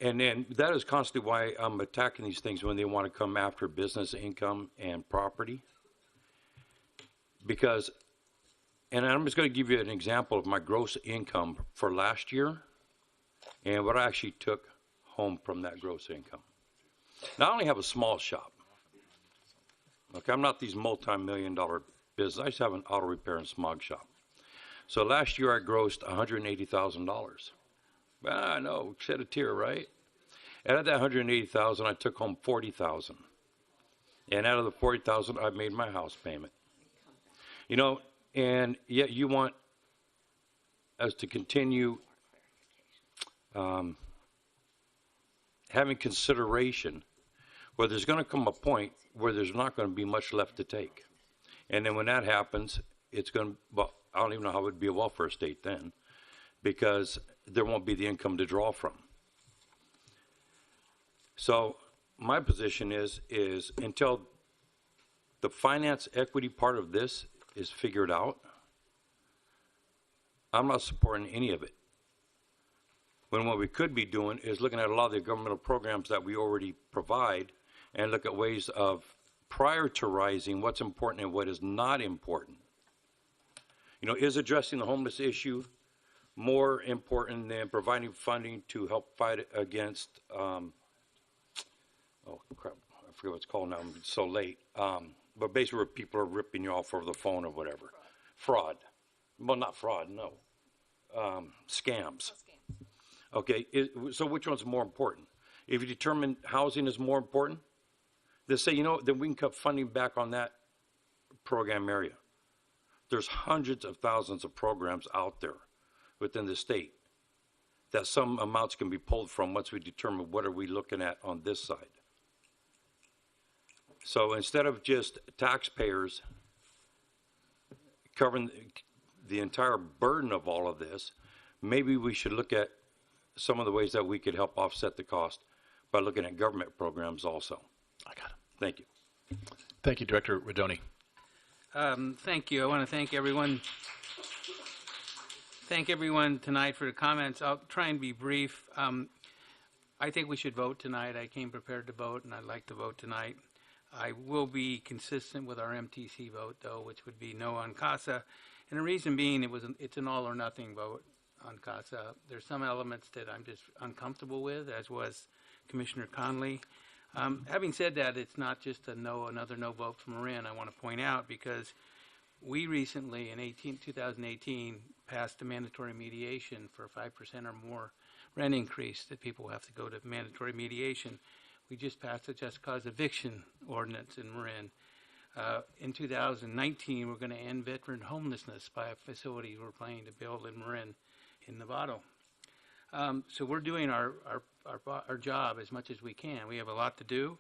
and then that is constantly why I'm attacking these things when they want to come after business income and property. Because, and I'm just going to give you an example of my gross income for last year and what I actually took home from that gross income. Now, I only have a small shop. Okay, I'm not these multi-million-dollar business. I just have an auto repair and smog shop. So last year I grossed $180,000. I know, shed a tear, right? Out of that $180,000, I took home $40,000. And out of the $40,000, I made my house payment. You know, and yet you want us to continue having consideration where there's going to come a point where there's not going to be much left to take. And then when that happens, it's going to, well, I don't even know how it would be a welfare state then, because there won't be the income to draw from. So my position is until the finance equity part of this is figured out, I'm not supporting any of it. When what we could be doing is looking at a lot of the governmental programs that we already provide and look at ways of prioritizing what's important and what is not important. You know, is addressing the homeless issue more important than providing funding to help fight against, oh crap, I forget what it's called now, it's so late. But basically where people are ripping you off over the phone or whatever. Fraud. Well, not fraud, no. Scams. Okay, so which one's more important? If you determine housing is more important, they say, you know, then we can cut funding back on that program area. There's hundreds of thousands of programs out there within the state that some amounts can be pulled from once we determine what are we looking at on this side. So instead of just taxpayers covering the entire burden of all of this, maybe we should look at some of the ways that we could help offset the cost by looking at government programs also. I got it. Thank you. Thank you, Director Rodoni. Thank you. I want to thank everyone. Thank everyone tonight for the comments. I'll try and be brief. I think we should vote tonight. I came prepared to vote, and I'd like to vote tonight. I will be consistent with our MTC vote, though, which would be no on CASA. And the reason being, it's an all or nothing vote on CASA. There's some elements that I'm just uncomfortable with, as was Commissioner Conley. Having said that, it's not just another no vote from Marin, I want to point out, because we recently, in 2018, passed a mandatory mediation for 5% or more rent increase that people have to go to mandatory mediation. We just passed a just cause eviction ordinance in Marin. In 2019, we're going to end veteran homelessness by a facility we're planning to build in Marin in Novato. So we're doing our job as much as we can. We have a lot to do.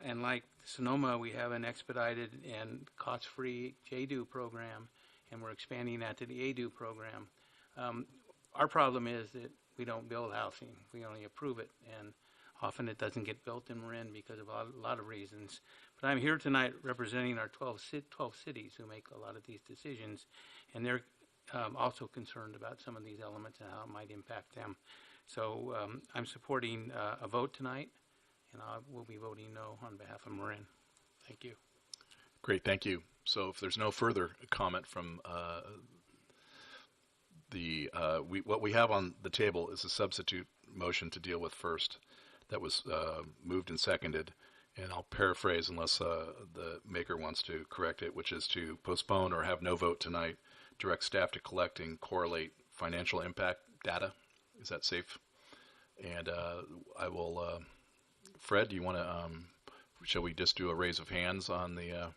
And like Sonoma, we have an expedited and cost-free JDU program, and we're expanding that to the ADU program. Our problem is that we don't build housing. We only approve it, and often it doesn't get built in Marin because of a lot of reasons. But I'm here tonight representing our 12 cities who make a lot of these decisions, and they're also concerned about some of these elements and how it might impact them. So I'm supporting a vote tonight, and I will be voting no on behalf of Marin. Thank you. Great, thank you. So if there's no further comment from what we have on the table is a substitute motion to deal with first that was moved and seconded, and I'll paraphrase unless the maker wants to correct it, which is to postpone or have no vote tonight, direct staff to collect and correlate financial impact data. Is that safe? And I will, Fred, do you want to, shall we just do a raise of hands on the,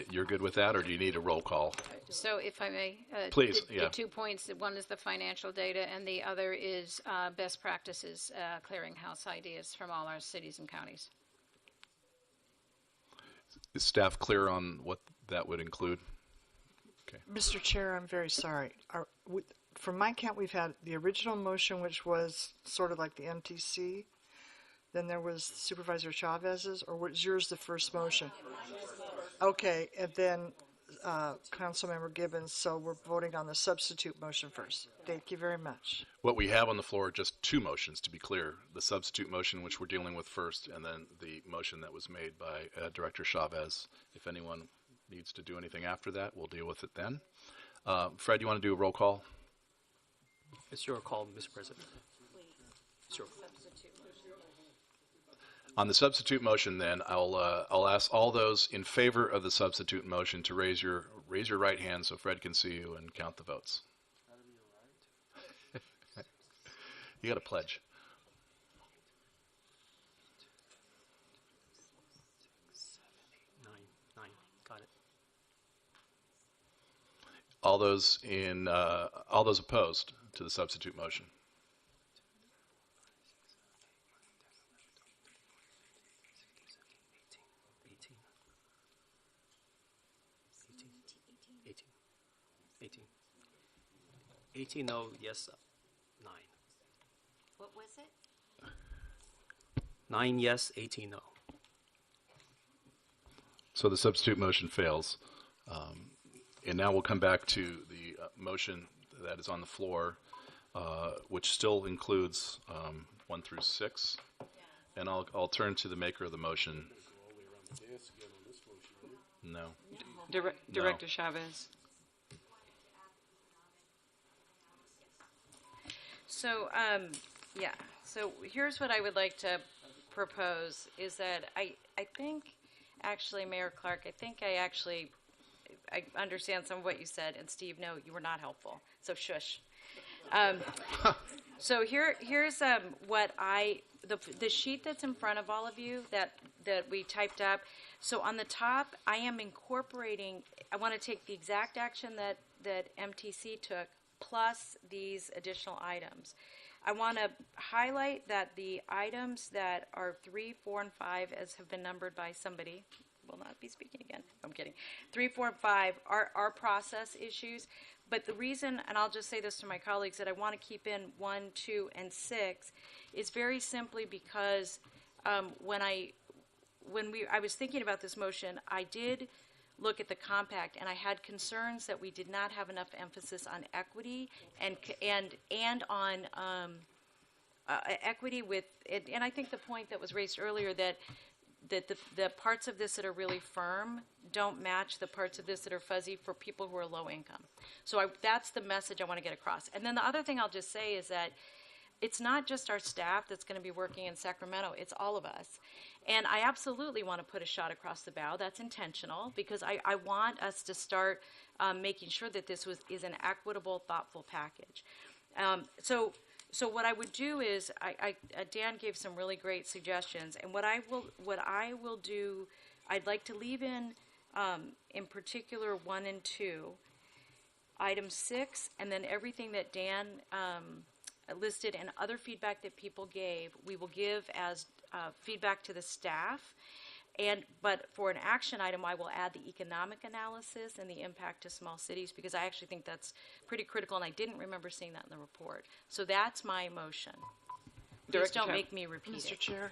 you're good with that, or do you need a roll call? So if I may, Please, the 2 points, one is the financial data and the other is best practices, clearinghouse ideas from all our cities and counties. Is staff clear on what that would include? Okay. Mr. Chair, I'm very sorry. From my count, we've had the original motion, which was sort of like the MTC. Then there was Supervisor Chavez's, or was yours the first motion? Okay, and then Councilmember Gibbons, so we're voting on the substitute motion first. Thank you very much. What we have on the floor are just two motions, to be clear. The substitute motion, which we're dealing with first, and then the motion that was made by Director Chavez. If anyone needs to do anything after that, we'll deal with it then. Fred, you want to do a roll call? It's your call, Mr. President. It's your call. On the substitute motion, then, I'll ask all those in favor of the substitute motion to raise your right hand so Fred can see you and count the votes. You got a pledge. Nine. Got it. All those opposed to the substitute motion. Eighteen no, yes, 9. What was it? 9 yes, 18 no. So the substitute motion fails. And now we'll come back to the motion that is on the floor, which still includes 1 through 6. And I'll turn to the maker of the motion. No. Director Chavez. So, yeah, so here's what I would like to propose, is that I think, actually, Mayor Clark, I understand some of what you said, and Steve, no, you were not helpful, so shush. So here's what the sheet that's in front of all of you that we typed up. So on the top, I am incorporating, I want to take the exact action that MTC took, plus these additional items. I want to highlight that the items that are 3, 4, and 5, as have been numbered by somebody, will not be speaking again. I'm kidding. 3, 4, and 5 are process issues. But the reason, and I'll just say this to my colleagues, that I want to keep in 1, 2, and 6 is very simply because when I was thinking about this motion, I did look at the compact, and I had concerns that we did not have enough emphasis on equity and on equity with, and I think the point that was raised earlier that the parts of this that are really firm don't match the parts of this that are fuzzy for people who are low income. So that's the message I want to get across. And then the other thing I'll just say is that it's not just our staff that's going to be working in Sacramento, it's all of us. And I absolutely want to put a shot across the bow. That's intentional, because I want us to start making sure that this is an equitable, thoughtful package. So what I would do is, Dan gave some really great suggestions, and what I will do, I'd like to leave in particular 1 and 2, item 6, and then everything that Dan listed and other feedback that people gave, we will give as feedback to the staff. But for an action item, I will add the economic analysis and the impact to small cities, because I actually think that's pretty critical, and I didn't remember seeing that in the report. So that's my motion. Please don't make me repeat it. Mr. Chair?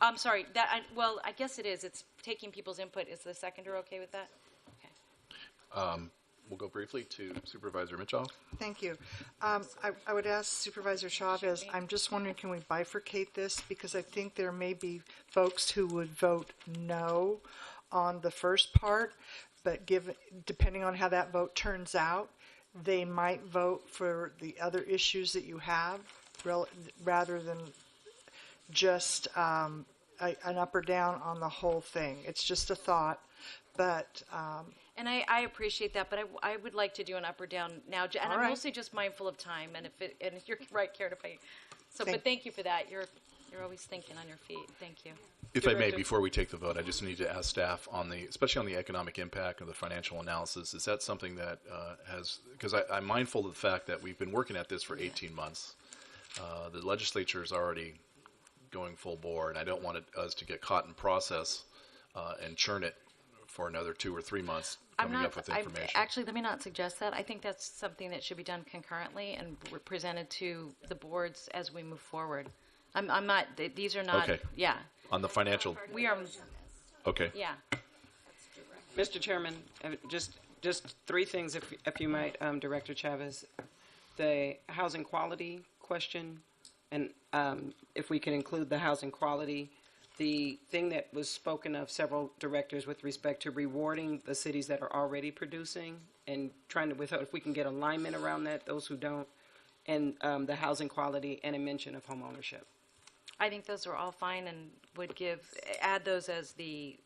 I'm sorry. Well, I guess it is. It's taking people's input. Is the seconder okay with that? Okay. We'll go briefly to Supervisor Mitchell. Thank you. I would ask Supervisor Chavez, I'm just wondering, can we bifurcate this? Because I think there may be folks who would vote no on the first part, but depending on how that vote turns out, they might vote for the other issues that you have, rather than just an up or down on the whole thing. It's just a thought, but... And I appreciate that, but I would like to do an up or down now, and I'm mostly just mindful of time, and if you're right, Karen, but thank you for that. You're always thinking on your feet. Thank you. If I may, before we take the vote, I just need to ask staff especially on the economic impact of the financial analysis. Is that something that because I'm mindful of the fact that we've been working at this for 18 months. The legislature is already going full bore, and I don't want us to get caught in process and churn it for another 2 or 3 months coming up with information. Actually, let me not suggest that. I think that's something that should be done concurrently and presented to the boards as we move forward. I'm not, these are not, okay. Yeah. On the financial. We are. Okay. Yeah. Mr. Chairman, just 3 things, if you might, Director Chavez. The housing quality question, and if we can include the housing quality, the thing that was spoken of several directors with respect to rewarding the cities that are already producing and trying to withhold, if we can get alignment around that, those who don't, and the housing quality and a mention of home ownership. I think those are all fine, and would add those as the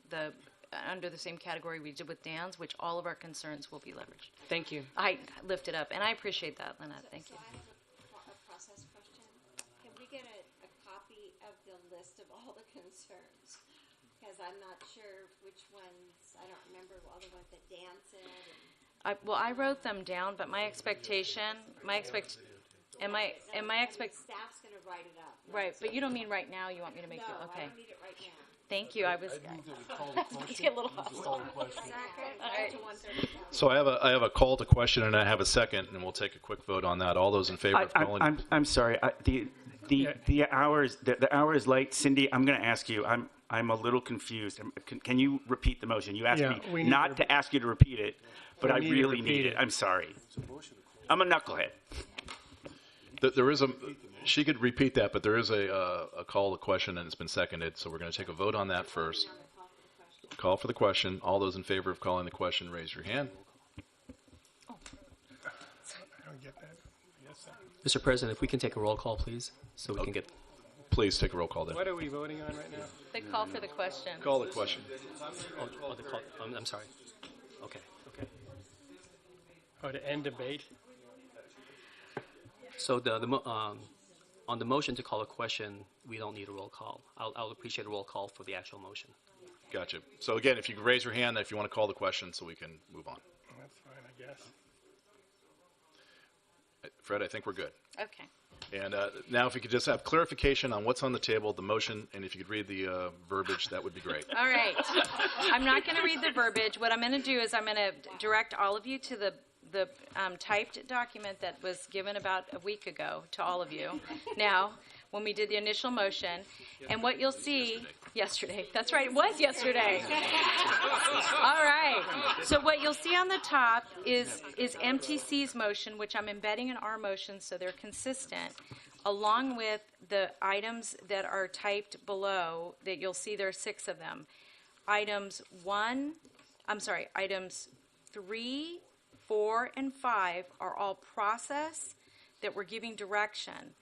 under the same category we did with Dan's, which all of our concerns will be leveraged. Thank you. I lifted up, and I appreciate that, Lynette. Thank you. So I have a process question. Can we get a copy of the list of all the concerns? Because I'm not sure which ones, I don't remember all the ones that Dan said. Well, I wrote them down, but my expectation, staff's going to write it up. Right, but you don't mean right now. You want me to make it? Okay. I don't need it right now. Thank you. I was. Let's get a little hostile. So I have a call to question, and I have a second, and we'll take a quick vote on that. All those in favor of calling? I'm sorry. The hour is late. Cindy, I'm going to ask you. I'm a little confused. Can you repeat the motion? You asked me not to ask you to repeat it, but I really need it. I'm sorry. I'm a knucklehead. There is a She could repeat that, but there is a call to question, and it's been seconded, so we're going to take a vote on that first. Call for the question. All those in favor of calling the question, raise your hand. Mr. President, if we can take a roll call, please, so we can get. Please take a roll call then. What are we voting on right now? The call for the question. Call the question. Oh, the call. I'm sorry. Okay. Oh, to end debate? So on the motion to call a question, we don't need a roll call. I'll appreciate a roll call for the actual motion. Gotcha. So again, if you could raise your hand if you want to call the question so we can move on. That's fine, I guess. Fred, I think we're good. Okay. And now if we could just have clarification on what's on the table, the motion, and if you could read the verbiage, that would be great. All right. I'm not going to read the verbiage. What I'm going to do is I'm going to direct all of you to the typed document that was given about a week ago to all of you now when we did the initial motion. And what you'll see yesterday, that's right, it was yesterday. All right. So what you'll see on the top is MTC's motion, which I'm embedding in our motion so they're consistent, along with the items that are typed below that you'll see there are 6 of them. Items 3, 4, and 5 are all process that we're giving direction.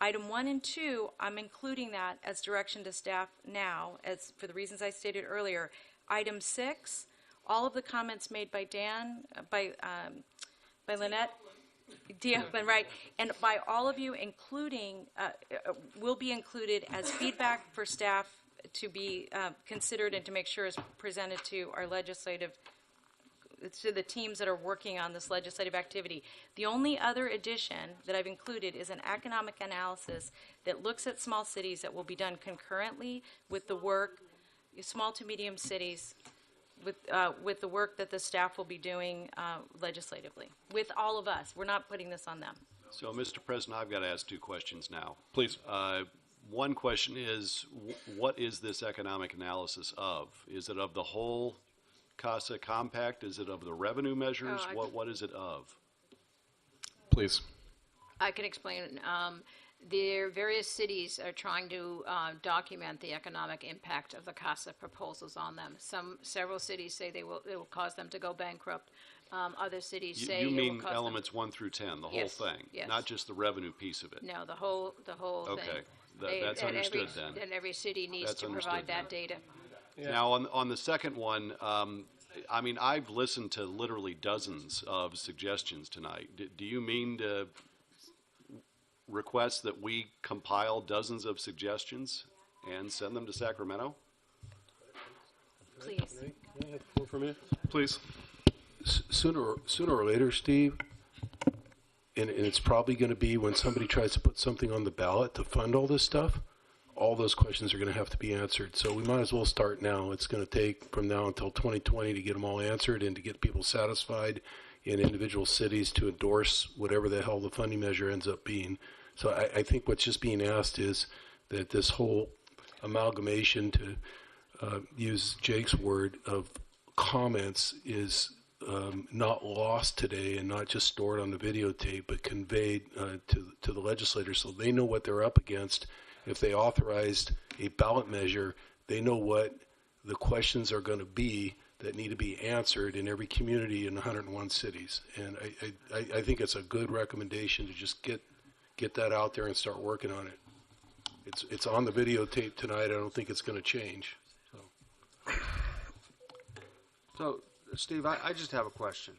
Item 1 and 2, I'm including that as direction to staff now, as for the reasons I stated earlier. Item 6, all of the comments made by Dan, by Lynette, Oakland, right, and by all of you, including, will be included as feedback for staff to be considered and to make sure is presented to our legislative, to the teams that are working on this legislative activity. The only other addition that I've included is an economic analysis that looks at small cities that will be done concurrently with the work, small to medium cities, with the work that the staff will be doing legislatively, with all of us. We're not putting this on them. So, Mr. President, I've got to ask 2 questions now. Please. One question is, what is this economic analysis of? Is it of the whole CASA Compact? Is it of the revenue measures? What is it of? Please. I can explain it. Their various cities are trying to document the economic impact of the CASA proposals on them. Several cities say it will cause them to go bankrupt. Other cities say you it will mean cause elements 1 through 10, the whole thing, yes. Not just the revenue piece of it. No, the whole thing. Okay, that's understood then. Then every city needs to provide that data. Yeah. Now, on the second one, I mean, I've listened to literally dozens of suggestions tonight. Do you mean to request that we compile dozens of suggestions and send them to Sacramento? Please. Can I have the floor for a minute? Please. Sooner or later, Steve, and it's probably going to be when somebody tries to put something on the ballot to fund all this stuff, all those questions are going to have to be answered. So we might as well start now. It's going to take from now until 2020 to get them all answered and to get people satisfied in individual cities to endorse whatever the hell the funding measure ends up being. So I think what's just being asked is that this whole amalgamation, to use Jake's word, of comments is not lost today and not just stored on the videotape, but conveyed to the legislators so they know what they're up against. If they authorized a ballot measure, they know what the questions are going to be that need to be answered in every community in 101 cities. And I think it's a good recommendation to just get that out there and start working on it. It's on the videotape tonight. I don't think it's going to change. So, Steve, I just have a question.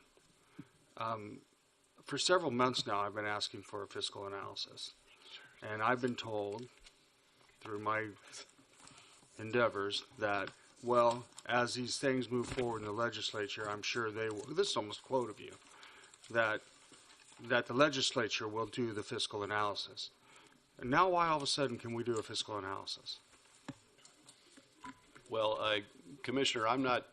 For several months now, I've been asking for a fiscal analysis. And I've been told through my endeavors that, well, as these things move forward in the legislature, I'm sure they will, this is almost a quote of you, that the legislature will do the fiscal analysis. And now why all of a sudden can we do a fiscal analysis? Well, Commissioner, I'm not...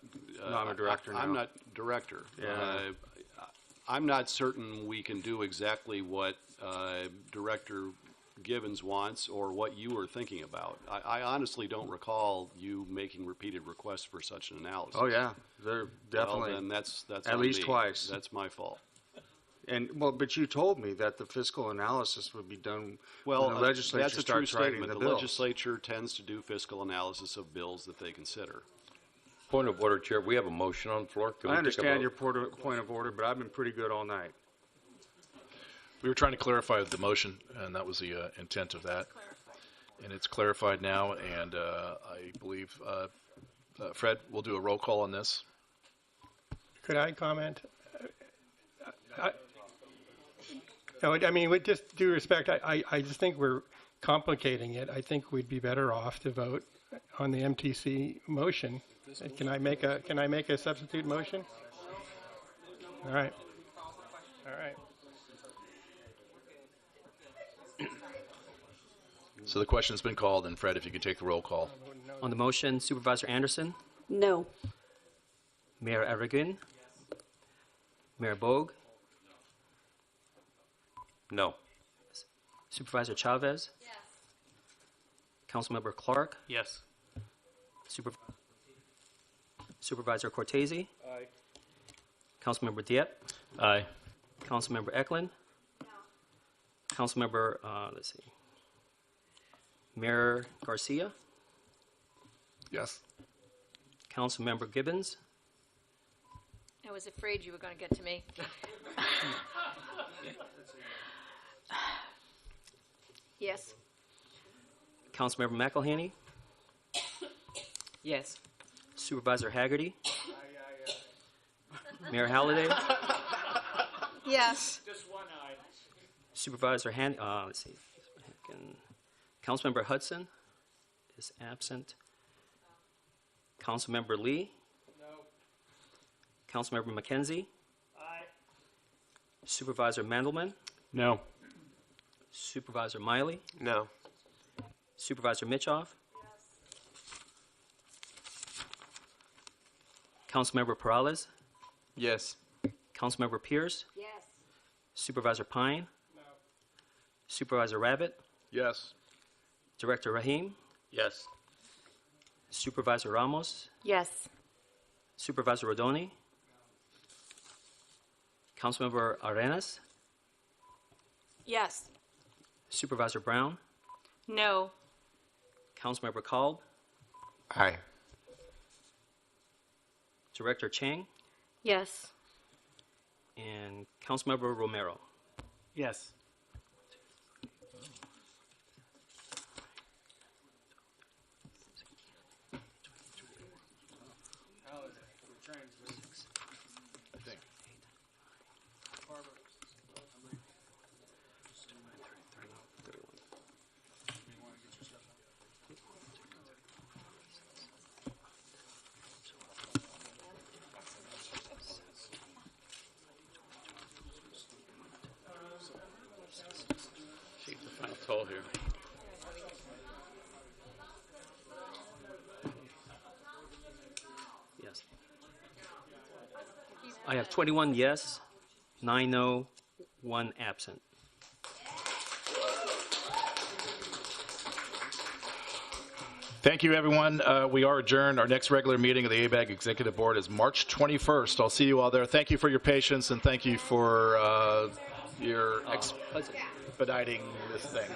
No, I'm a director now. I'm not director. Yeah. I'm not certain we can do exactly what Director Givens wants or what you were thinking about. I honestly don't recall you making repeated requests for such an analysis. Oh, yeah. They're definitely. Well, then that's at on least me. twice. That's my fault. But you told me that the fiscal analysis would be done Well, when the legislature that's a true starts writing statement. the The bills. legislature tends to do fiscal analysis of bills that they consider. Point of order, Chair. We have a motion on the floor. Can we I take a understand vote? your point of order, but I've been pretty good all night. We were trying to clarify the motion, and that was the intent of that. And it's clarified now, and I believe, Fred, we'll do a roll call on this. Could I comment? No, I mean, with just due respect, I just think we're complicating it. I think we'd be better off to vote on the MTC motion. Can I make a substitute motion? All right. All right. So the question's been called, and Fred, if you could take the roll call. On the motion, Supervisor Anderson, No. Mayor Aragon, Mayor Bogue, No. Supervisor Chavez, Councilmember Clark, Yes. Supervisor Cortese, Aye. Councilmember Dieppe, Aye. Councilmember Eklund, Councilmember, let's see, Mayor Garcia, Yes. Councilmember Gibbons, I was afraid you were going to get to me. Yes. Councilmember McElhaney, Yes. Supervisor Haggerty, Mayor Halliday, Yes. Just one eye. Supervisor let's see, Councilmember Hudson is absent. Councilmember Lee. No. Councilmember McKenzie. Aye. Supervisor Mandelman. No. Supervisor Miley. No. Supervisor Mitchoff. Councilmember Perales. Yes. Councilmember Pierce. Yes. Supervisor Pine. No. Supervisor Rabbit. Yes. Director Rahim. Yes. Supervisor Ramos. Yes. Supervisor Rodoni. Councilmember Arenas. Yes. Supervisor Brown. No. Councilmember Kalb. Aye. Director Chang. Yes. And Councilmember Romero. Yes. I think. Keep the final toll here. Yes. I have 21 yes, 9 no, 1 absent. Thank you, everyone. We are adjourned. Our next regular meeting of the ABAG Executive Board is March 21st. I'll see you all there. Thank you for your patience, and thank you for your expediting this thing.